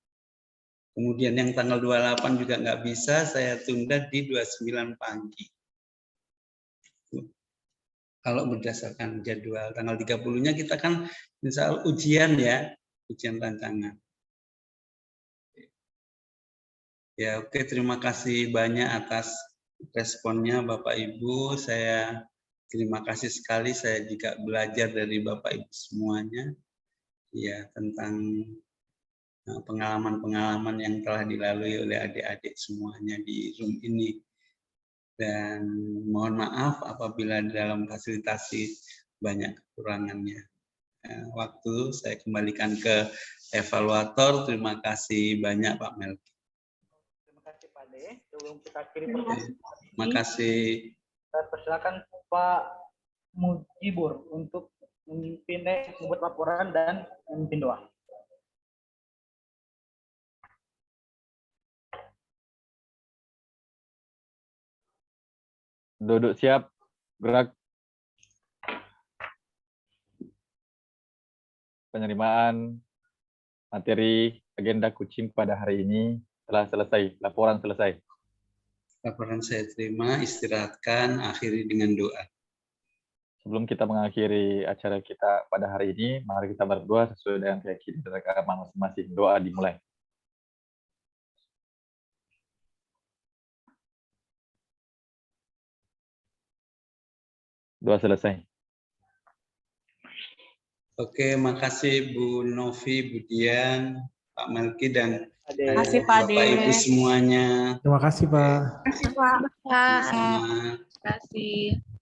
Kemudian yang tanggal 28 juga nggak bisa, saya tunda di 29 pagi. Kalau berdasarkan jadwal tanggal 30-nya kita kan insya Allah ujian ya, ujian rancangan. Ya oke, terima kasih banyak atas responnya Bapak Ibu. Saya terima kasih sekali, saya juga belajar dari Bapak Ibu semuanya ya tentang pengalaman-pengalaman yang telah dilalui oleh adik-adik semuanya di room ini. Dan mohon maaf apabila dalam fasilitasi banyak kekurangannya. Waktu saya kembalikan ke evaluator. Terima kasih banyak Pak Melki. Terima kasih Pak De. Sebelum kita akhiri Terima kasih. Saya persilakan Pak Mujibur untuk membuat laporan dan memimpin doa. Duduk siap, gerak. Penerimaan materi agenda kucing pada hari ini telah selesai. Laporan selesai. Laporan saya terima, istirahatkan, akhiri dengan doa. Sebelum kita mengakhiri acara kita pada hari ini, mari kita berdoa sesuai dengan keyakinan dan agama masing-masing. Doa dimulai. Doa selesai. Oke, makasih Bu Novi, Bu Dian, Pak Melki, dan Pak Bapak Ibu semuanya. Terima kasih Pak. Terima kasih, Pak. Terima kasih. Terima kasih.